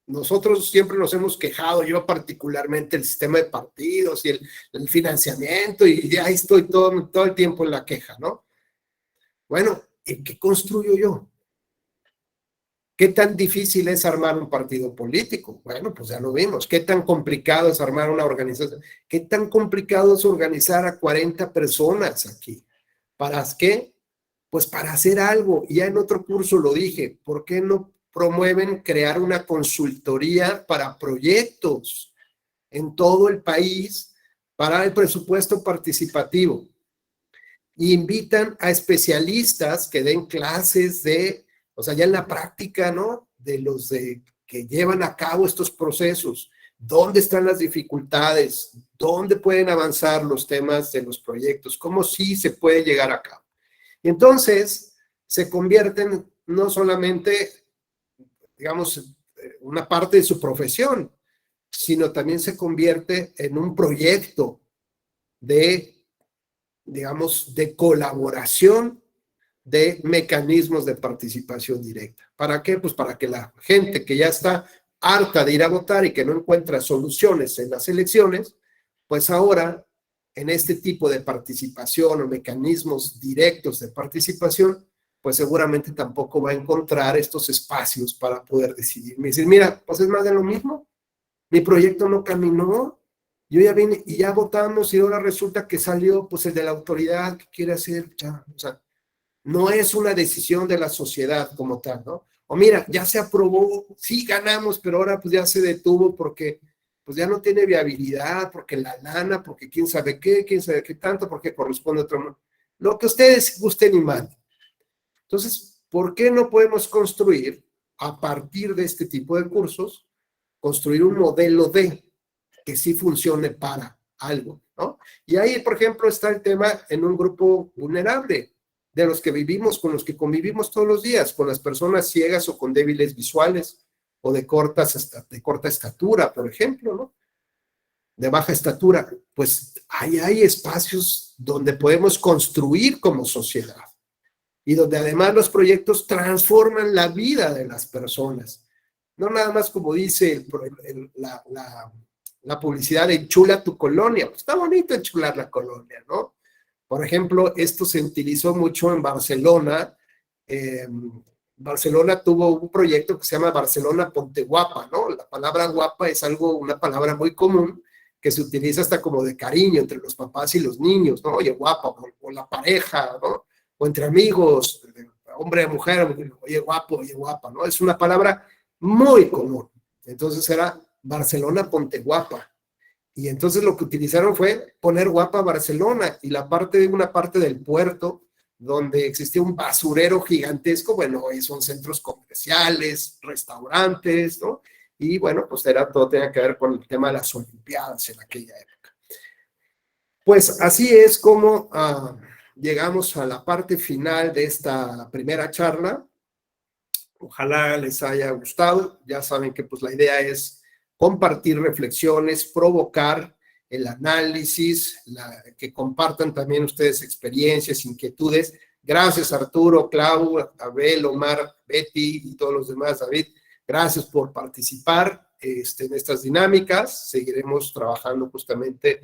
Nosotros siempre nos hemos quejado, yo particularmente, el sistema de partidos y el financiamiento, y ahí estoy todo el tiempo en la queja, ¿no? Bueno, ¿y qué construyo yo? ¿Qué tan difícil es armar un partido político? Bueno, pues ya lo vimos. ¿Qué tan complicado es armar una organización? ¿Qué tan complicado es organizar a 40 personas aquí? ¿Para qué? Pues para hacer algo. Ya en otro curso lo dije, ¿por qué no promueven crear una consultoría para proyectos en todo el país para el presupuesto participativo? Y invitan a especialistas que den clases o sea, ya en la práctica, ¿no? De los que llevan a cabo estos procesos. ¿Dónde están las dificultades? ¿Dónde pueden avanzar los temas de los proyectos? ¿Cómo sí se puede llegar a cabo? Y entonces se convierten no solamente, digamos, una parte de su profesión, sino también se convierte en un proyecto digamos, de colaboración de mecanismos de participación directa. ¿Para qué? Pues para que la gente que ya está harta de ir a votar y que no encuentra soluciones en las elecciones, pues ahora en este tipo de participación o mecanismos directos de participación, pues seguramente tampoco va a encontrar estos espacios para poder decidir. Me dicen, mira, pues es más de lo mismo, mi proyecto no caminó, yo ya vine y ya votamos y ahora resulta que salió pues el de la autoridad que quiere hacer, ya, o sea, no es una decisión de la sociedad como tal, ¿no? O mira, ya se aprobó, sí ganamos, pero ahora pues ya se detuvo porque pues ya no tiene viabilidad, porque la lana, porque quién sabe qué tanto, porque corresponde a otro. Lo que ustedes gusten y manden. Entonces, ¿por qué no podemos construir, a partir de este tipo de cursos, construir un modelo que sí funcione para algo, ¿no? Y ahí, por ejemplo, está el tema en un grupo vulnerable, de los que vivimos, con los que convivimos todos los días, con las personas ciegas o con débiles visuales, o de corta estatura, por ejemplo, ¿no? De baja estatura. Pues ahí hay espacios donde podemos construir como sociedad, y donde además los proyectos transforman la vida de las personas. No nada más como dice la publicidad de enchula tu colonia. Pues está bonito enchular la colonia, ¿no? Por ejemplo, esto se utilizó mucho en Barcelona. Barcelona tuvo un proyecto que se llama Barcelona Ponte Guapa, ¿no? La palabra guapa es una palabra muy común que se utiliza hasta como de cariño entre los papás y los niños, ¿no? Oye, guapa, o la pareja, ¿no? O entre amigos, hombre y mujer, oye, guapo, oye, guapa, ¿no? Es una palabra muy común. Entonces era Barcelona Ponte Guapa. Y entonces lo que utilizaron fue poner guapa Barcelona, y una parte del puerto donde existía un basurero gigantesco, bueno, hoy son centros comerciales, restaurantes, ¿no? Y bueno, pues todo tenía que ver con el tema de las Olimpiadas en aquella época. Pues así es como llegamos a la parte final de esta primera charla. Ojalá les haya gustado. Ya saben que pues la idea es compartir reflexiones, provocar el análisis, que compartan también ustedes experiencias, inquietudes. Gracias Arturo, Clau, Abel, Omar, Betty y todos los demás, David. Gracias por participar en estas dinámicas. Seguiremos trabajando justamente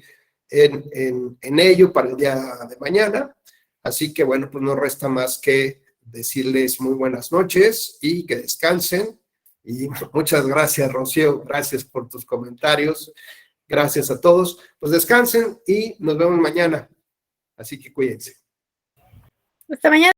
en ello para el día de mañana. Así que bueno, pues no resta más que decirles muy buenas noches y que descansen. Y muchas gracias, Rocío. Gracias por tus comentarios. Gracias a todos. Pues descansen y nos vemos mañana. Así que cuídense. Hasta mañana.